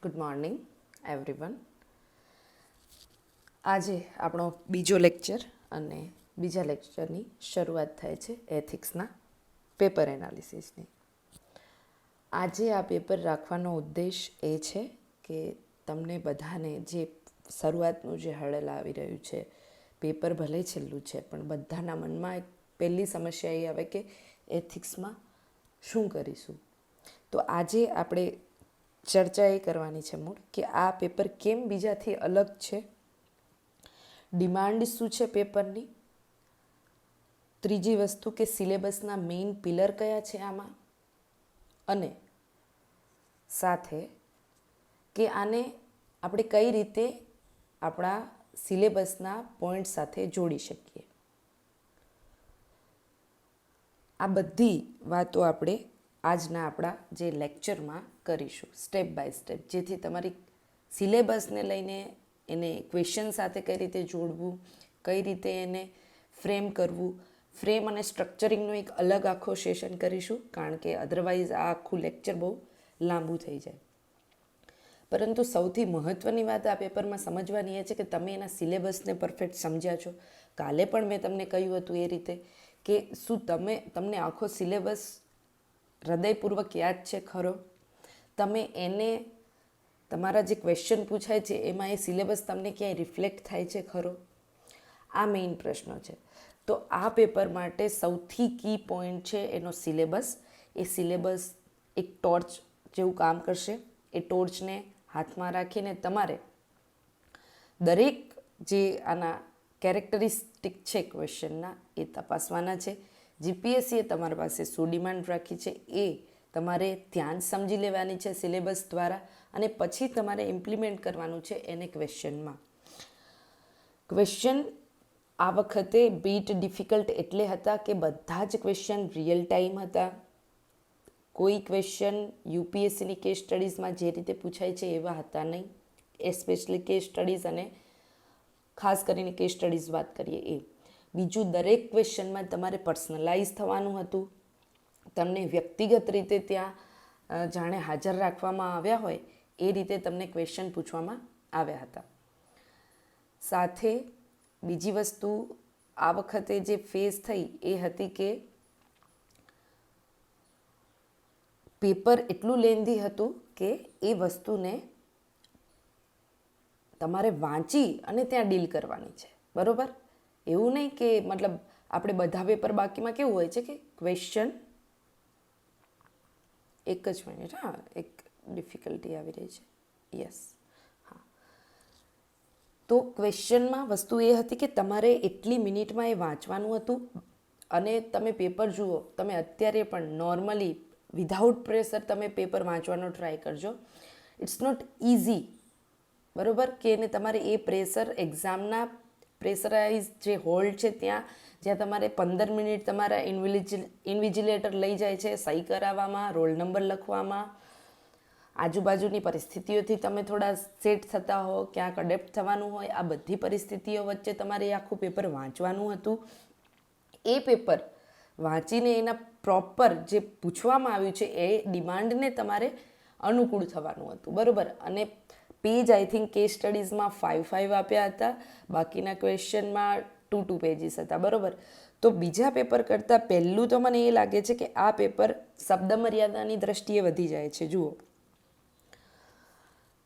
Good morning everyone. આજે આપણો બીજો લેક્ચર અને બીજા લેક્ચરની શરૂઆત થાય છે એથિક્સના પેપર એનાલિસિસની. આજે આ પેપર રાખવાનો ઉદ્દેશ એ છે કે તમને બધાને જે શરૂઆતનું જે હળલ આવી રહ્યું છે, પેપર ભલે છેલ્લું છે પણ બધાના મનમાં એક પહેલી સમસ્યા એ આવે કે એથિક્સમાં શું કરીશું. તો આજે આપણે ચર્ચા એ કરવાની છે મૂળ કે આ પેપર કેમ બીજાથી અલગ છે, ડિમાન્ડ શું છે પેપરની, ત્રીજી વસ્તુ કે સિલેબસના મેઇન પિલર કયા છે આમાં, અને સાથે કે આને આપણે કઈ રીતે આપણા સિલેબસના પોઈન્ટ સાથે જોડી શકીએ. આ બધી વાતો આપણે આજના આપણા જે લેક્ચરમાં કરીશું સ્ટેપ બાય સ્ટેપ, જેથી તમારી સિલેબસને લઈને એને ક્વેશ્ચન સાથે કઈ રીતે જોડવું, કઈ રીતે એને ફ્રેમ કરવું. ફ્રેમ અને સ્ટ્રક્ચરિંગનો એક અલગ આખો સેશન કરીશું, કારણ કે અધરવાઇઝ આ આખું લેક્ચર બહુ લાંબુ થઈ જાય. પરંતુ સૌથી મહત્ત્વની વાત આ પેપરમાં સમજવાની એ છે કે તમે એના સિલેબસને પરફેક્ટ સમજ્યા છો. કાલે પણ મેં તમને કહ્યું હતું એ રીતે કે શું તમને આખો સિલેબસ હૃદયપૂર્વક યાદ છે ખરો? તમે એને તમારા જે ક્વેશ્ચન પૂછાય છે એમાં એ સિલેબસ તમને ક્યાંય રિફ્લેક્ટ થાય છે ખરો? આ મેઇન પ્રશ્ન છે. તો આ પેપર માટે સૌથી કી પોઈન્ટ છે એનો સિલેબસ. એ સિલેબસ એક ટોર્ચ જેવું કામ કરશે. એ ટોર્ચને હાથમાં રાખીને તમારે દરેક જે આના કેરેક્ટરિસ્ટિક છે ક્વેશ્ચનના એ તપાસવાના છે. જીપીએસસીએ તમારા પાસે શું ડિમાન્ડ રાખી છે એ તમારે ધ્યાન સમજી લેવાની છે સિલેબસ દ્વારા, અને પછી તમારે ઇમ્પ્લિમેન્ટ કરવાનું છે એને ક્વેશ્ચનમાં. ક્વેશ્ચન આ વખતે બીટ ડિફિકલ્ટ એટલે હતા કે બધા જ ક્વેશ્ચન રિયલ ટાઈમ હતા. કોઈ ક્વેશ્ચન યુપીએસસીની કેસ સ્ટડીઝમાં જે રીતે પૂછાય છે એવા હતા નહીં. એસ્પેશિયલી કેસ સ્ટડીઝ અને ખાસ કરીને કેસ સ્ટડીઝ વાત કરીએ એ. બીજું, દરેક ક્વેશ્ચનમાં તમારે પર્સનલાઇઝ થવાનું હતું. તમને વ્યક્તિગત રીતે ત્યાં જાણે હાજર રાખવામાં આવ્યા હોય એ રીતે તમને ક્વેશ્ચન પૂછવામાં આવ્યા હતા. સાથે બીજી વસ્તુ આ વખતે જે ફેઝ થઈ એ હતી કે પેપર એટલું લેન્ધી હતું કે એ વસ્તુને તમારે વાંચી અને ત્યાં ડીલ કરવાની છે, બરાબર? એવું નહીં કે મતલબ આપણે બધા પેપર બાકીમાં કેવું હોય છે કે ક્વેશ્ચન એક જ મિનિટ, હા એક ડિફિકલ્ટી આવી રહી છે, યસ હા. તો ક્વેશ્ચનમાં વસ્તુ એ હતી કે તમારે એટલી મિનિટમાં એ વાંચવાનું હતું. અને તમે પેપર જુઓ, તમે અત્યારે પણ નોર્મલી વિધાઉટ પ્રેશર તમે પેપર વાંચવાનો ટ્રાય કરજો. ઇટ્સ નોટ ઇઝી, બરાબર? કે એને તમારે એ પ્રેશર એક્ઝામના પ્રેશરાઇઝ જે હોલ છે જ્યાં તમારે 15 મિનિટ તમારા ઇન્વિજિલેટર લઈ જાય છે સહી કરાવવામાં, રોલ નંબર લખવામાં, આજુબાજુની પરિસ્થિતિઓથી તમે થોડા સેટ થતા હો, ક્યાંક અડેપ્ટ થવાનું હોય, આ બધી પરિસ્થિતિઓ વચ્ચે તમારે એ આખું પેપર વાંચવાનું હતું. એ પેપર વાંચીને એના પ્રોપર જે પૂછવામાં આવ્યું છે એ ડિમાન્ડને તમારે અનુકૂળ થવાનું હતું, બરાબર? અને પેજ આઈ થિંક કેસ સ્ટડીઝમાં 5 આપ્યા હતા, બાકીના ક્વેશ્ચનમાં 2 પેજીસ હતા, બરાબર? તો બીજા પેપર કરતાં પહેલું તો મને એ લાગે છે કે આ પેપર શબ્દ મર્યાદાની દ્રષ્ટિએ વધી જાય છે. જુઓ,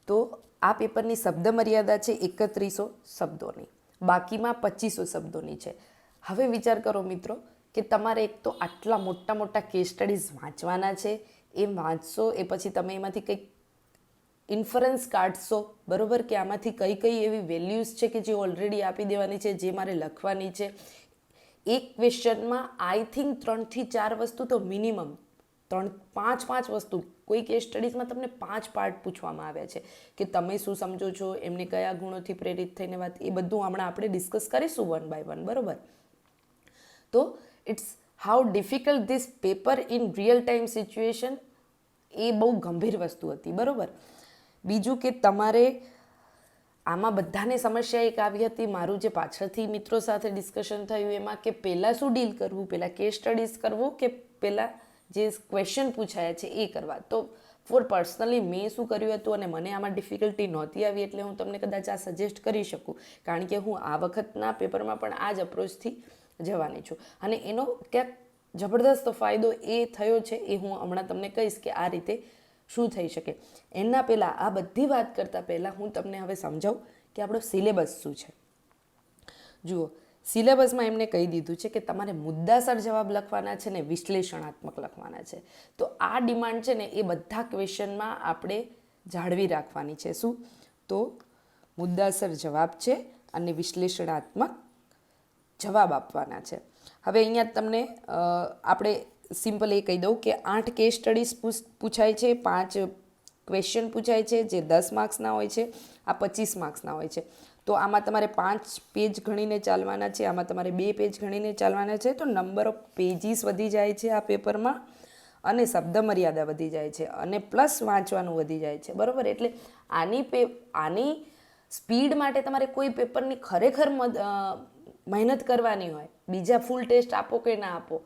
તો આ પેપરની શબ્દ મર્યાદા છે 3100 શબ્દોની, બાકીમાં 2500 શબ્દોની છે. હવે વિચાર કરો મિત્રો કે તમારે એક તો આટલા મોટા મોટા કેસ સ્ટડીઝ વાંચવાના છે. એ વાંચશો એ પછી તમે એમાંથી કંઈક ઇન્ફરન્સ કાઢશો, બરાબર? કે આમાંથી કઈ કઈ એવી વેલ્યુઝ છે કે જે ઓલરેડી આપી દેવાની છે, જે મારે લખવાની છે. એક ક્વેશ્ચનમાં આઈ થિંક 3 થી 4 વસ્તુ તો મિનિમમ 5 વસ્તુ, કોઈ કેસ સ્ટડીઝમાં તમને 5 પાર્ટ પૂછવામાં આવ્યા છે કે તમે શું સમજો છો, એમને કયા ગુણોથી પ્રેરિત થઈને વાત, એ બધું હમણાં આપણે ડિસ્કસ કરીશું 1 by 1, બરાબર? તો it's how difficult this paper in real time situation, એ બહુ ગંભીર વસ્તુ હતી, બરાબર? બીજું કે તમારે આમાં બધાને સમસ્યા એક આવી હતી, મારું જે પાછળથી મિત્રો સાથે ડિસ્કશન થયું એમાં, કે પહેલાં શું ડીલ કરવું, પહેલાં કેસ સ્ટડીઝ કરવું કે પહેલાં જે ક્વેશ્ચન પૂછાયા છે એ કરવા. તો ફોર પર્સનલી મેં શું કર્યું હતું અને મને આમાં ડિફિકલ્ટી નહોતી આવી એટલે હું તમને કદાચ આ સજેસ્ટ કરી શકું, કારણ કે હું આ વખતના પેપરમાં પણ આ જ અપ્રોચથી જવાની છું. અને એનો ક્યાંક જબરદસ્ત ફાયદો એ થયો છે એ હું હમણાં તમને કહીશ કે આ રીતે શું થઈ શકે. એના પહેલાં આ બધી વાત કરતાં પહેલાં હું તમને હવે સમજાવું કે આપણો સિલેબસ શું છે. જુઓ, સિલેબસમાં એમને કહી દીધું છે કે તમારે મુદ્દાસર જવાબ લખવાના છે ને વિશ્લેષણાત્મક લખવાના છે. તો આ ડિમાન્ડ છે ને એ બધા ક્વેશ્ચનમાં આપણે જાળવી રાખવાની છે. શું? તો મુદ્દાસર જવાબ છે અને વિશ્લેષણાત્મક જવાબ આપવાના છે. હવે અહીંયા તમને આપણે સિમ્પલ એ કહી દઉં કે 8 કેસ સ્ટડીઝ પૂછાય છે, 5 ક્વેશ્ચન પૂછાય છે જે 10 માર્ક્સના હોય છે, આ 25 માર્ક્સના હોય છે. તો આમાં તમારે 5 પેજ ગણીને ચાલવાના છે, આમાં તમારે 2 પેજ ગણીને ચાલવાના છે. તો નંબર ઓફ પેજીસ વધી જાય છે આ પેપરમાં અને શબ્દ મર્યાદા વધી જાય છે અને પ્લસ વાંચવાનું વધી જાય છે, બરાબર. એટલે આની સ્પીડ માટે તમારે કોઈ પેપરની ખરેખર મહેનત કરવાની હોય, બીજા ફૂલ ટેસ્ટ આપો કે ના આપો,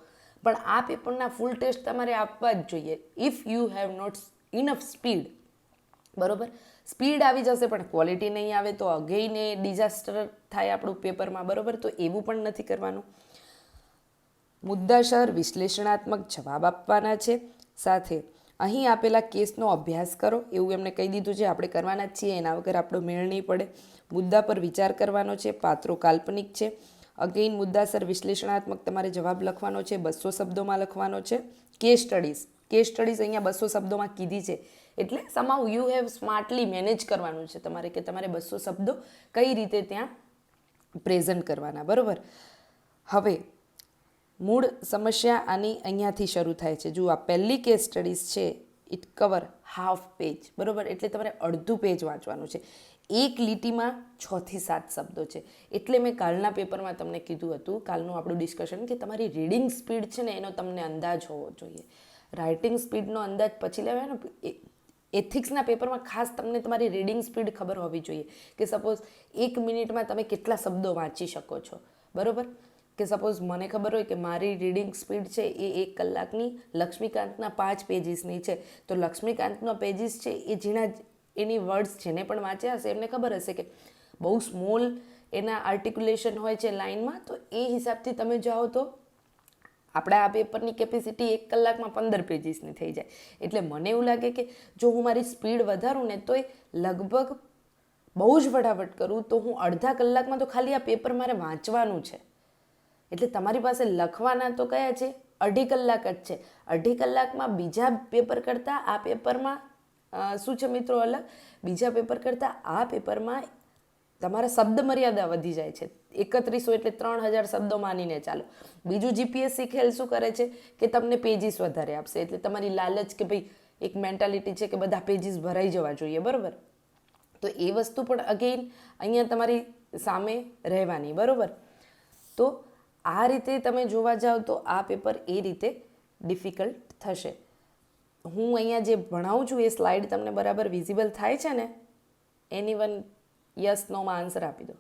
પણ આ પેપરના ફૂલ ટેસ્ટ તમારે આપવા જ જોઈએ if you have not enough speed, બરાબર. સ્પીડ આવી જશે પણ ક્વોલિટી નહીં આવે તો અગેઇન એ ડિઝાસ્ટર થાય આપણું પેપરમાં, બરાબર. તો એવું પણ નથી કરવાનું. મુદ્દાસર વિશ્લેષણાત્મક જવાબ આપવાના છે. સાથે અહીં આપેલા કેસનો અભ્યાસ કરો એવું એમને કહી દીધું છે. આપણે કરવાના જ છીએ, એના વગર આપણો મેળ નહીં પડે. મુદ્દા પર વિચાર કરવાનો છે, પાત્રો કાલ્પનિક છે. અગેઇન મુદ્દાસર વિશ્લેષણાત્મક તમારે જવાબ લખવાનો છે, 200 શબ્દોમાં લખવાનો છે. કેસ સ્ટડીઝ અહીંયા 200 શબ્દોમાં કીધી છે એટલે સમાઉ યુ હેવ સ્માર્ટલી મેનેજ કરવાનું છે તમારે કે તમારે 200 શબ્દો કઈ રીતે ત્યાં પ્રેઝન્ટ કરવાના, બરાબર. હવે મૂળ સમસ્યા આની અહીંયાથી શરૂ થાય છે. જો આ પહેલી કેસ સ્ટડીઝ છે, ઇટ કવર હાફ પેજ, બરાબર. એટલે તમારે અડધું પેજ વાંચવાનું છે. એક લીટીમાં 6 થી 7 શબ્દો છે. એટલે મેં કાલના પેપરમાં તમને કીધું હતું, કાલનું આપણું ડિસ્કશન, કે તમારી રીડિંગ સ્પીડ છે ને એનો તમને અંદાજ હોવો જોઈએ. રાઇટિંગ સ્પીડનો અંદાજ પછી લેવાય ને. એથિક્સના પેપરમાં ખાસ તમને તમારી રીડિંગ સ્પીડ ખબર હોવી જોઈએ કે સપોઝ 1 મિનિટમાં તમે કેટલા શબ્દો વાંચી શકો છો, બરાબર. કે સપોઝ મને ખબર હોય કે મારી રીડિંગ સ્પીડ છે એ 1 કલાકની લક્ષ્મીકાંતના 5 પેજીસની છે, તો લક્ષ્મીકાંતના પેજીસ છે એ એની વર્ડ્સ જેને પણ વાંચ્યા હશે એમને ખબર હશે કે બહુ સ્મોલ એના આર્ટિક્યુલેશન હોય છે લાઇનમાં. તો એ હિસાબથી તમે જાઓ તો આપણા આ પેપરની કેપેસિટી 1 કલાકમાં 15 પેજીસની થઈ જાય. એટલે મને એવું લાગે કે જો હું મારી સ્પીડ વધારું ને તો એ લગભગ બહુ જ ફટાફટ કરું તો હું અડધા કલાકમાં તો ખાલી આ પેપર મારે વાંચવાનું છે. એટલે તમારી પાસે લખવાના તો કયા છે? 2.5 કલાક જ છે. 2.5 કલાકમાં બીજા પેપર કરતાં આ પેપરમાં શું છે મિત્રો અલગ? બીજા પેપર કરતાં આ પેપરમાં તમારા શબ્દ મર્યાદા વધી જાય છે. 3100 એટલે 3000 શબ્દો માનીને ચાલો. બીજું જીપીએસસી ખેલ શું કરે છે કે તમને પેજીસ વધારે આપશે. એટલે તમારી લાલચ કે ભાઈ એક મેન્ટાલિટી છે કે બધા પેજીસ ભરાઈ જવા જોઈએ, બરાબર. તો એ વસ્તુ પણ અગેઇન અહીંયા તમારી સામે રહેવાની, બરાબર. તો આ રીતે તમે જોવા જાઓ તો આ પેપર એ રીતે ડિફિકલ્ટ થશે. હું અહીંયા જે ભણાવું છું એ સ્લાઇડ તમને બરાબર વિઝિબલ થાય છે ને? એનીવન યસ નોમાં આન્સર આપી દો.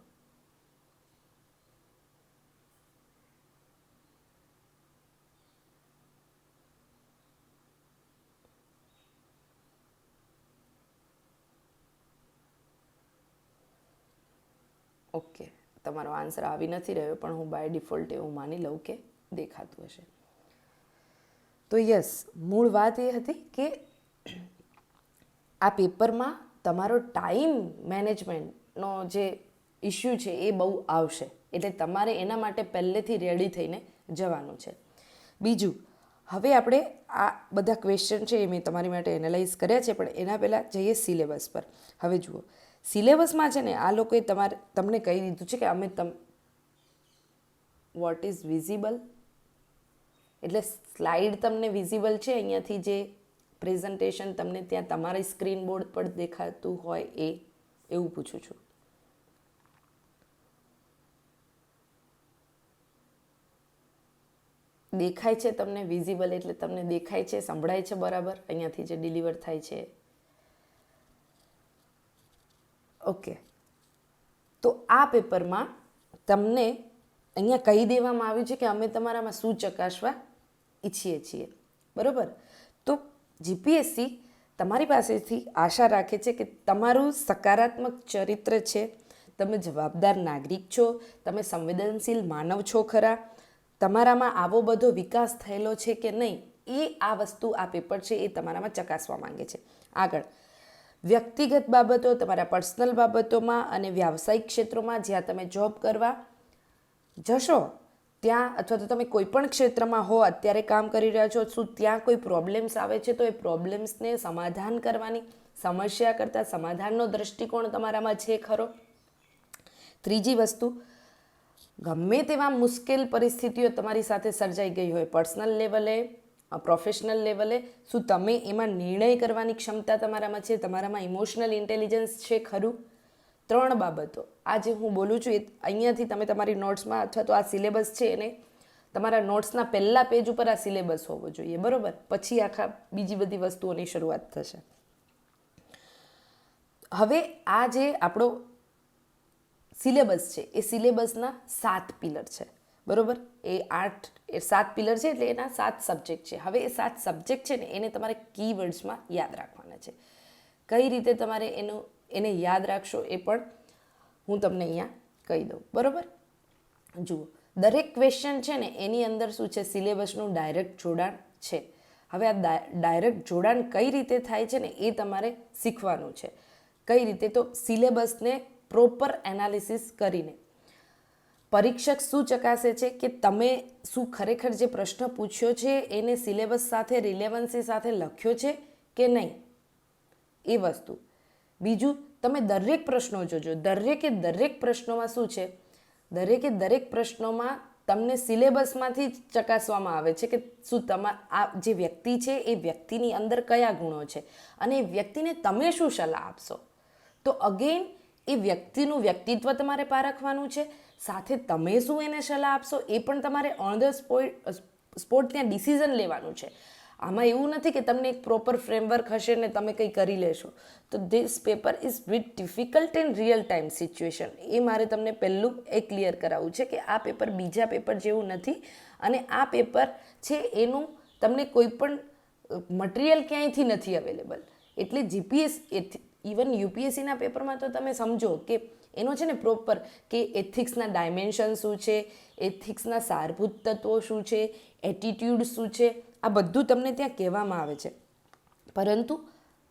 ઓકે, તમારો આન્સર આવી નથી રહ્યો પણ હું બાય ડિફોલ્ટ એવું માની લઉં કે દેખાતું હશે. તો યસ, મૂળ વાત એ હતી કે આ પેપરમાં તમારો ટાઈમ મેનેજમેન્ટનો જે ઇસ્યુ છે એ બહુ આવશે. એટલે તમારે એના માટે પહેલેથી રેડી થઈને જવાનું છે. બીજું, હવે આપણે આ બધા ક્વેશ્ચન છે એ મેં તમારી માટે એનાલાઇઝ કર્યા છે, પણ એના પહેલાં જઈએ સિલેબસ પર. હવે જુઓ, સિલેબસમાં છે ને આ લોકોએ તમને કહી દીધું છે કે અમે વોટ ઇઝ વિઝિબલ, એટલે સ્લાઇડ તમને વિઝિબલ છે અહીંયાથી જે પ્રેઝન્ટેશન તમને ત્યાં તમારી સ્ક્રીન બોર્ડ પર દેખાતું હોય એવું પૂછું છું. દેખાય છે તમને વિઝિબલ? એટલે તમને દેખાય છે, સંભળાય છે બરાબર અહીંયાથી જે ડિલિવર થાય છે? ઓકે. તો આ પેપરમાં તમને અહીંયા કહી દેવામાં આવ્યું છે કે અમે તમારામાં શું ચકાસવા ઈચ્છીએ છીએ, બરાબર. તો જીપીએસસી તમારી પાસેથી આશા રાખે છે કે તમારું સકારાત્મક ચરિત્ર છે, તમે જવાબદાર નાગરિક છો, તમે સંવેદનશીલ માનવ છો ખરા, તમારામાં આવો બધો વિકાસ થયેલો છે કે નહીં, એ આ વસ્તુ આ પેપર છે એ તમારામાં ચકાસવા માંગે છે. આગળ વ્યક્તિગત બાબતો, તમારા પર્સનલ બાબતોમાં અને વ્યાવસાયિક ક્ષેત્રોમાં જ્યાં તમે જોબ કરવા જશો ત્યાં, અથવા તો તમે કોઈ પણ ક્ષેત્રમાં હો, અત્યારે કામ કરી રહ્યા છો, શું ત્યાં કોઈ પ્રોબ્લેમ્સ આવે છે તો એ પ્રોબ્લેમ્સને સમાધાન કરવાની, સમસ્યા કરતાં સમાધાનનો દૃષ્ટિકોણ તમારામાં છે ખરો. ત્રીજી વસ્તુ, ગમે તેવા મુશ્કેલ પરિસ્થિતિઓ તમારી સાથે સર્જાઈ ગઈ હોય, પર્સનલ લેવલે, પ્રોફેશનલ લેવલે, શું તમે એમાં નિર્ણય કરવાની ક્ષમતા તમારામાં છે, તમારામાં ઇમોશનલ ઇન્ટેલિજન્સ છે ખરું. 3 બાબતો આ જે હું બોલું છું એ અહીંયાથી તમે તમારી નોટ્સમાં, અથવા તો આ સિલેબસ છે એને તમારા નોટ્સના પહેલા પેજ ઉપર આ સિલેબસ હોવો જોઈએ, બરાબર, પછી આખા બીજી બધી વસ્તુઓની શરૂઆત થશે. હવે આ જે આપણો સિલેબસ છે એ સિલેબસના 7 પિલર છે, બરાબર. એ 7 પિલર છે એટલે એના 7 સબ્જેક્ટ છે. હવે એ 7 સબ્જેક્ટ છે ને એને તમારે કીવર્ડ્સમાં યાદ રાખવાના છે. કઈ રીતે તમારે એને યાદ રાખશો એ પણ હું તમને અહીંયા કહી દઉં, બરાબર. જુઓ, દરેક ક્વેશ્ચન છે ને એની અંદર શું છે, સિલેબસનું ડાયરેક્ટ જોડાણ છે. હવે આ ડાયરેક્ટ જોડાણ કઈ રીતે થાય છે ને એ તમારે શીખવાનું છે. કઈ રીતે, તો સિલેબસને પ્રોપર એનાલિસિસ કરીને પરીક્ષક શું ચકાસે છે કે તમે શું ખરેખર જે પ્રશ્ન પૂછ્યો છે એને સિલેબસ સાથે રિલેવન્સી સાથે લખ્યો છે કે નહીં, એ વસ્તુ. બીજું, તમે દરેક પ્રશ્નો જોજો, દરેક પ્રશ્નોમાં શું છે, દરેક પ્રશ્નોમાં તમને સિલેબસમાંથી જ ચકાસવામાં આવે છે કે શું આ જે વ્યક્તિ છે એ વ્યક્તિની અંદર કયા ગુણો છે અને એ વ્યક્તિને તમે શું સલાહ આપશો. તો અગેન એ વ્યક્તિનું વ્યક્તિત્વ તમારે પારખવાનું છે, સાથે તમે શું એને સલાહ આપશો એ પણ તમારે ઓન ધ સ્પોટ ત્યાં ડિસિઝન લેવાનું છે. આમાં એવું નથી કે તમને એક પ્રોપર ફ્રેમવર્ક હશે ને તમે કંઈ કરી લેશો. તો this paper is with difficult in real time situation. એ મારે તમને પહેલું એ ક્લિયર કરાવવું છે કે આ પેપર બીજા પેપર જેવું નથી, અને આ પેપર છે એનું તમને કોઈ પણ મટીરિયલ ક્યાંયથી નથી અવેલેબલ. એટલે જીપીએસ ઇવન યુપીએસસીના પેપરમાં તો તમે સમજો કે એનો છે ને પ્રોપર કે એથિક્સના ડાયમેન્શન શું છે, એથિક્સના સારભૂત તત્વો શું છે, એટીટ્યૂડ શું છે, આ બધું તમને ત્યાં કહેવામાં આવે છે. પરંતુ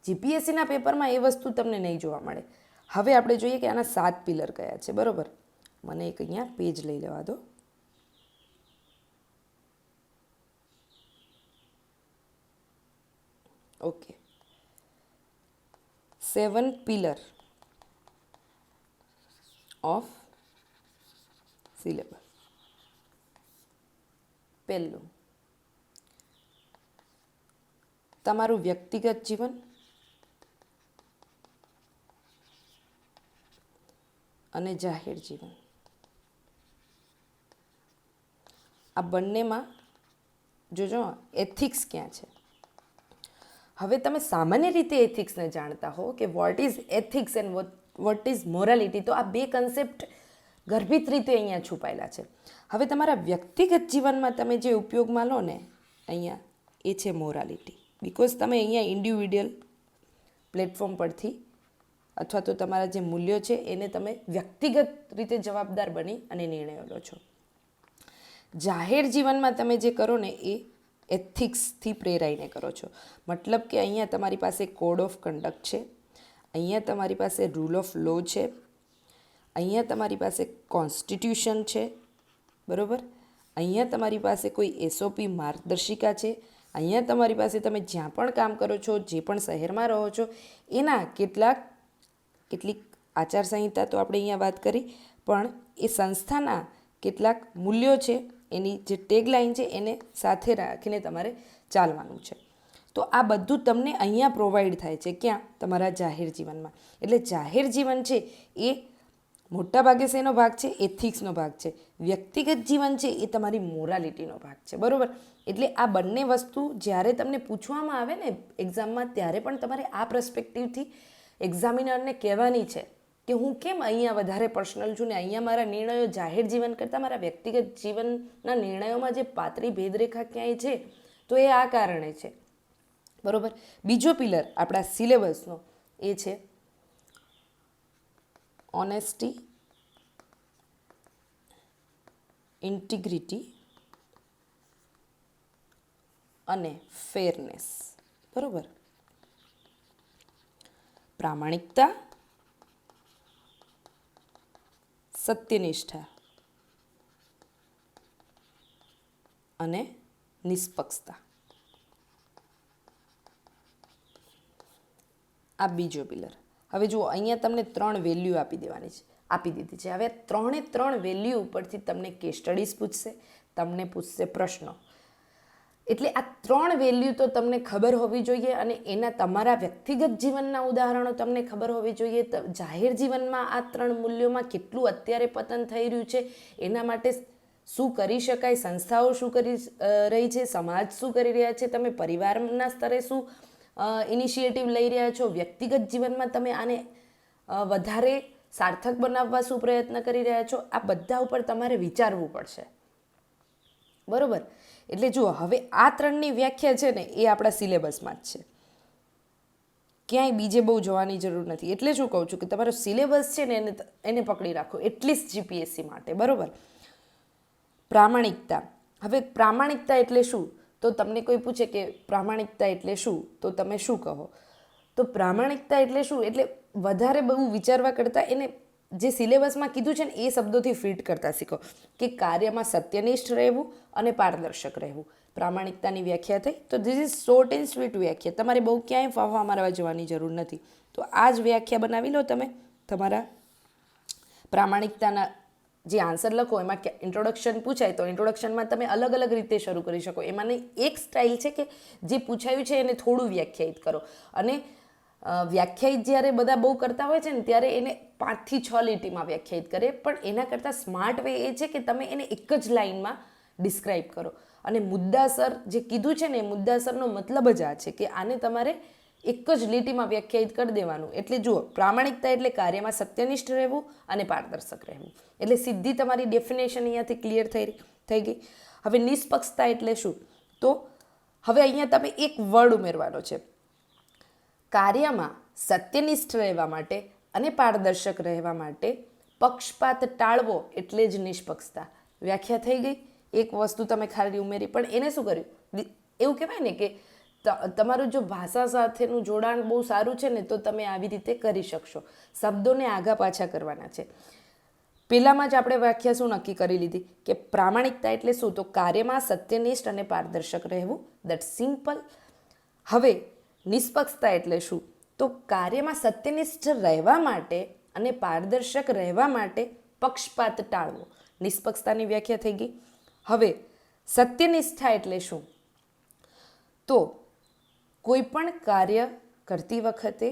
જીપીએસસીના પેપરમાં એ વસ્તુ તમને નહીં જોવા મળે. હવે આપણે જોઈએ કે આના 7 પિલર કયા છે, બરાબર. મને એક અહીંયા પેજ લઈ લેવા દો. Okay, 7 pillar of syllabus. પહેલું, તમારું વ્યક્તિગત જીવન અને જાહેર જીવન. આ બંનેમાં જોજો એથિક્સ ક્યાં છે. હવે તમે સામાન્ય રીતે એથિક્સને જાણતા હો કે what is ethics and what is morality, તો આ બે કન્સેપ્ટ ગર્ભિત રીતે અહીંયા છુપાયેલા છે. હવે તમારા વ્યક્તિગત જીવનમાં તમે જે ઉપયોગમાં લો ને અહીંયા, એ છે મોરાલિટી. બિકોઝ તમે અહીંયા ઇન્ડિવિડ્યુઅલ પ્લેટફોર્મ પરથી અથવા તો તમારા જે મૂલ્યો છે એને તમે વ્યક્તિગત રીતે જવાબદાર બની અને નિર્ણયો લો છો. જાહેર જીવનમાં તમે જે કરો ને એ એથિક્સથી પ્રેરાઈને કરો છો. મતલબ કે અહીંયા તમારી પાસે કોડ ઓફ કન્ડક્ટ છે, અહીંયા તમારી પાસે રૂલ ઓફ લો છે, અહીંયા તમારી પાસે કોન્સ્ટિટ્યુશન છે, બરાબર. અહીંયા તમારી પાસે કોઈ એસઓપી માર્ગદર્શિકા છે. અહીંયા તમારી પાસે તમે જ્યાં પણ કામ કરો છો, જે પણ શહેરમાં રહો છો, એના કેટલીક આચારસંહિતા તો આપણે અહીંયા વાત કરી, પણ એ સંસ્થાના કેટલાક મૂલ્યો છે, એની જે ટેગલાઇન છે એને સાથે રાખીને તમારે ચાલવાનું છે. તો આ બધું તમને અહીંયા પ્રોવાઈડ થાય છે. ક્યાં? તમારા જાહેર જીવનમાં. એટલે જાહેર જીવન છે એ મોટા ભાગે શેનો ભાગ છે? એથિક્સનો ભાગ છે. વ્યક્તિગત જીવન છે એ તમારી મોરાલિટીનો ભાગ છે, બરાબર. એટલે આ બંને વસ્તુ જ્યારે તમને પૂછવામાં આવે ને એક્ઝામમાં, ત્યારે પણ તમારે આ પર્સપેક્ટિવથી એક્ઝામિનરને કહેવાની છે કે હું કેમ અહીંયા વધારે પર્સનલ છું ને અહીંયા મારા નિર્ણયો જાહેર જીવન કરતાં મારા વ્યક્તિગત જીવનના નિર્ણયોમાં જે પાતળી ભેદરેખા ક્યાંય છે, તો એ આ કારણે છે. બરોબર. બીજો પિલર આપણા સિલેબસનો એ છે ઓનેસ્ટી, ઇન્ટિગ્રિટી અને ફેરનેસ. બરોબર. પ્રામાણિકતા, સત્યનિષ્ઠા અને નિષ્પક્ષતા. આ બીજો પિલર. હવે જુઓ, અહીંયા તમને 3 વેલ્યુ આપી દીધી છે. હવે 3 વેલ્યુ ઉપરથી તમને કેસ સ્ટડીઝ પૂછશે, તમને પૂછશે પ્રશ્નો. એટલે આ 3 વેલ્યુ તો તમને ખબર હોવી જોઈએ અને એના તમારા વ્યક્તિગત જીવનના ઉદાહરણો તમને ખબર હોવી જોઈએ. જાહેર જીવનમાં આ 3 મૂલ્યોમાં કેટલું અત્યારે પતન થઈ રહ્યું છે, એના માટે શું કરી શકાય, સંસ્થાઓ શું કરી રહી છે, સમાજ શું કરી રહ્યા છે, તમે પરિવારના સ્તરે શું ઇનિશિયેટિવ લઈ રહ્યા છો, વ્યક્તિગત જીવનમાં તમે આને વધારે સાર્થક બનાવવા શું પ્રયત્ન કરી રહ્યા છો, આ બધા ઉપર તમારે વિચારવું પડશે. બરોબર. એટલે જુઓ, હવે આ 3ની વ્યાખ્યા છે ને એ આપણા સિલેબસમાં જ છે, ક્યાંય બીજે બહુ જવાની જરૂર નથી. એટલે શું કહું છું કે તમારો સિલેબસ છે ને એને પકડી રાખો, એટલીસ્ટ જીપીએસસી માટે. બરોબર. પ્રામાણિકતા. હવે પ્રામાણિકતા એટલે શું? તો તમને કોઈ પૂછે કે પ્રામાણિકતા એટલે શું, તો તમે શું કહો? તો પ્રામાણિકતા એટલે શું? એટલે વધારે બહુ વિચારવા કરતાં એને જે સિલેબસમાં કીધું છે ને એ શબ્દોથી ફિટ કરતા શીખો કે કાર્યમાં સત્યનિષ્ઠ રહેવું અને પારદર્શક રહેવું. પ્રામાણિકતાની વ્યાખ્યા થઈ. તો this is short and sweet વ્યાખ્યા. તમારે બહુ ક્યાંય ફાફા મારવા જવાની જરૂર નથી. તો આ જ વ્યાખ્યા બનાવી લો તમે. તમારા પ્રામાણિકતાના જે આન્સર લખો એમાં ઇન્ટ્રોડક્શન પૂછાય તો ઇન્ટ્રોડક્શનમાં તમે અલગ અલગ રીતે શરૂ કરી શકો. એમાંની એક સ્ટાઇલ છે કે જે પૂછાયું છે એને થોડું વ્યાખ્યાયિત કરો. અને વ્યાખ્યાયિત જ્યારે બધા બહુ કરતા હોય છે ને ત્યારે એને 5 થી 6 લીટીમાં વ્યાખ્યાયિત કરે, પણ એના કરતાં સ્માર્ટ વે એ છે કે તમે એને એક જ લાઇનમાં ડિસ્ક્રાઇબ કરો. અને મુદ્દાસર જે કીધું છે ને એ મુદ્દાસરનો મતલબ જ આ છે કે આને તમારે એક જ લીટીમાં વ્યાખ્યાયિત કરી દેવાનું. એટલે જુઓ, પ્રામાણિકતા એટલે કાર્યમાં સત્યનિષ્ઠ રહેવું અને પારદર્શક રહેવું. એટલે સીધી તમારી ડેફિનેશન અહીંયાથી ક્લિયર થઈ ગઈ. હવે નિષ્પક્ષતા એટલે શું? તો હવે અહીંયા તમે એક વર્ડ ઉમેરવાનો છે. કાર્યમાં સત્યનિષ્ઠ રહેવા માટે અને પારદર્શક રહેવા માટે પક્ષપાત ટાળવો એટલે જ નિષ્પક્ષતા. વ્યાખ્યા થઈ ગઈ. એક વસ્તુ તમે ખાલી ઉમેરી, પણ એને શું કર્યું? એવું કહેવાય ને કે તમારું જો ભાષા સાથેનું જોડાણ બહુ સારું છે ને તો તમે આવી રીતે કરી શકશો. શબ્દોને આગા પાછા કરવાના છે. પહેલામાં જ આપણે વ્યાખ્યા શું નક્કી કરી લીધી કે પ્રામાણિકતા એટલે શું? તો કાર્યમાં સત્યનિષ્ઠ અને પારદર્શક રહેવું. That simple. હવે નિષ્પક્ષતા એટલે શું? તો કાર્યમાં સત્યનિષ્ઠ રહેવા માટે અને પારદર્શક રહેવા માટે પક્ષપાત ટાળવો. નિષ્પક્ષતાની વ્યાખ્યા થઈ ગઈ. હવે સત્યનિષ્ઠા એટલે શું? તો કોઈ પણ કાર્ય કરતી વખતે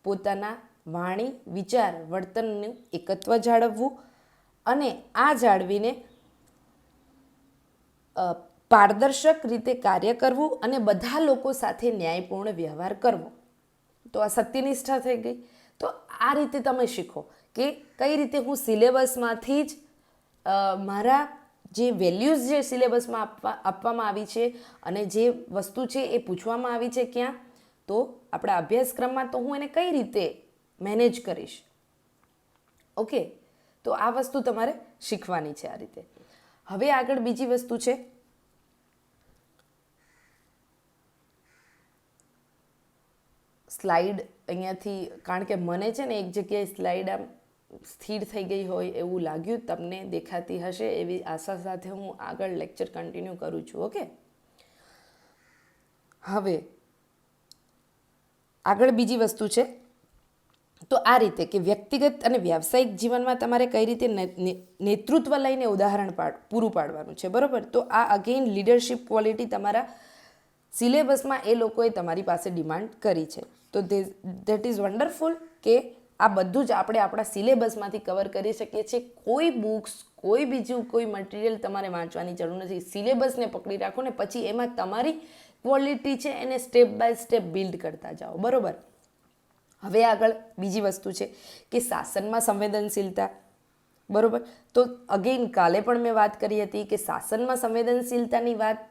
પોતાના વાણી, વિચાર, વર્તનનું એકત્વ જાળવવું અને આ જાળવીને પારદર્શક રીતે કાર્ય કરવું અને બધા લોકો સાથે ન્યાયપૂર્ણ વ્યવહાર કરવો. તો આ સત્યનિષ્ઠા થઈ ગઈ. તો આ રીતે તમે શીખો કે કઈ રીતે હું સિલેબસમાંથી જ મારા જે વેલ્યુઝ જે સિલેબસમાં આપવામાં આવી છે અને જે વસ્તુ છે એ પૂછવામાં આવી છે ક્યાં, તો આપણા અભ્યાસક્રમમાં, તો હું એને કઈ રીતે મેનેજ કરીશ. ઓકે, તો આ વસ્તુ તમારે શીખવાની છે આ રીતે. હવે આગળ બીજી વસ્તુ છે સ્લાઇડ. અહીંયાથી, કારણ કે મને છે ને એક જગ્યાએ સ્લાઇડ આમ સ્થિર થઈ ગઈ હોય એવું લાગ્યું, તમને દેખાતી હશે એવી આશા સાથે હું આગળ લેક્ચર કન્ટિન્યુ કરું છું. ઓકે, હવે આગળ બીજી વસ્તુ છે તો આ રીતે કે વ્યક્તિગત અને વ્યાવસાયિક જીવનમાં તમારે કઈ રીતે નેતૃત્વ લઈને ઉદાહરણ પૂરું પાડવાનું છે. બરાબર. તો આ અગેન લીડરશિપ ક્વોલિટી તમારા સિલેબસમાં એ લોકોએ તમારી પાસે ડિમાન્ડ કરી છે. તો ધેટ ઇઝ વન્ડરફુલ કે આ બધું જ આપણે આપણા સિલેબસમાંથી કવર કરી શકીએ છીએ. કોઈ બુક્સ, કોઈ બીજું કોઈ મટીરિયલ તમારે વાંચવાની જરૂર નથી. સિલેબસને પકડી રાખો ને પછી એમાં તમારી ક્વોલિટી છે એને સ્ટેપ બાય સ્ટેપ બિલ્ડ કરતા જાઓ. બરાબર. હવે આગળ બીજી વસ્તુ છે કે શાસનમાં સંવેદનશીલતા. બરાબર. તો અગેન કાલે પણ મેં વાત કરી હતી કે શાસનમાં સંવેદનશીલતાની વાત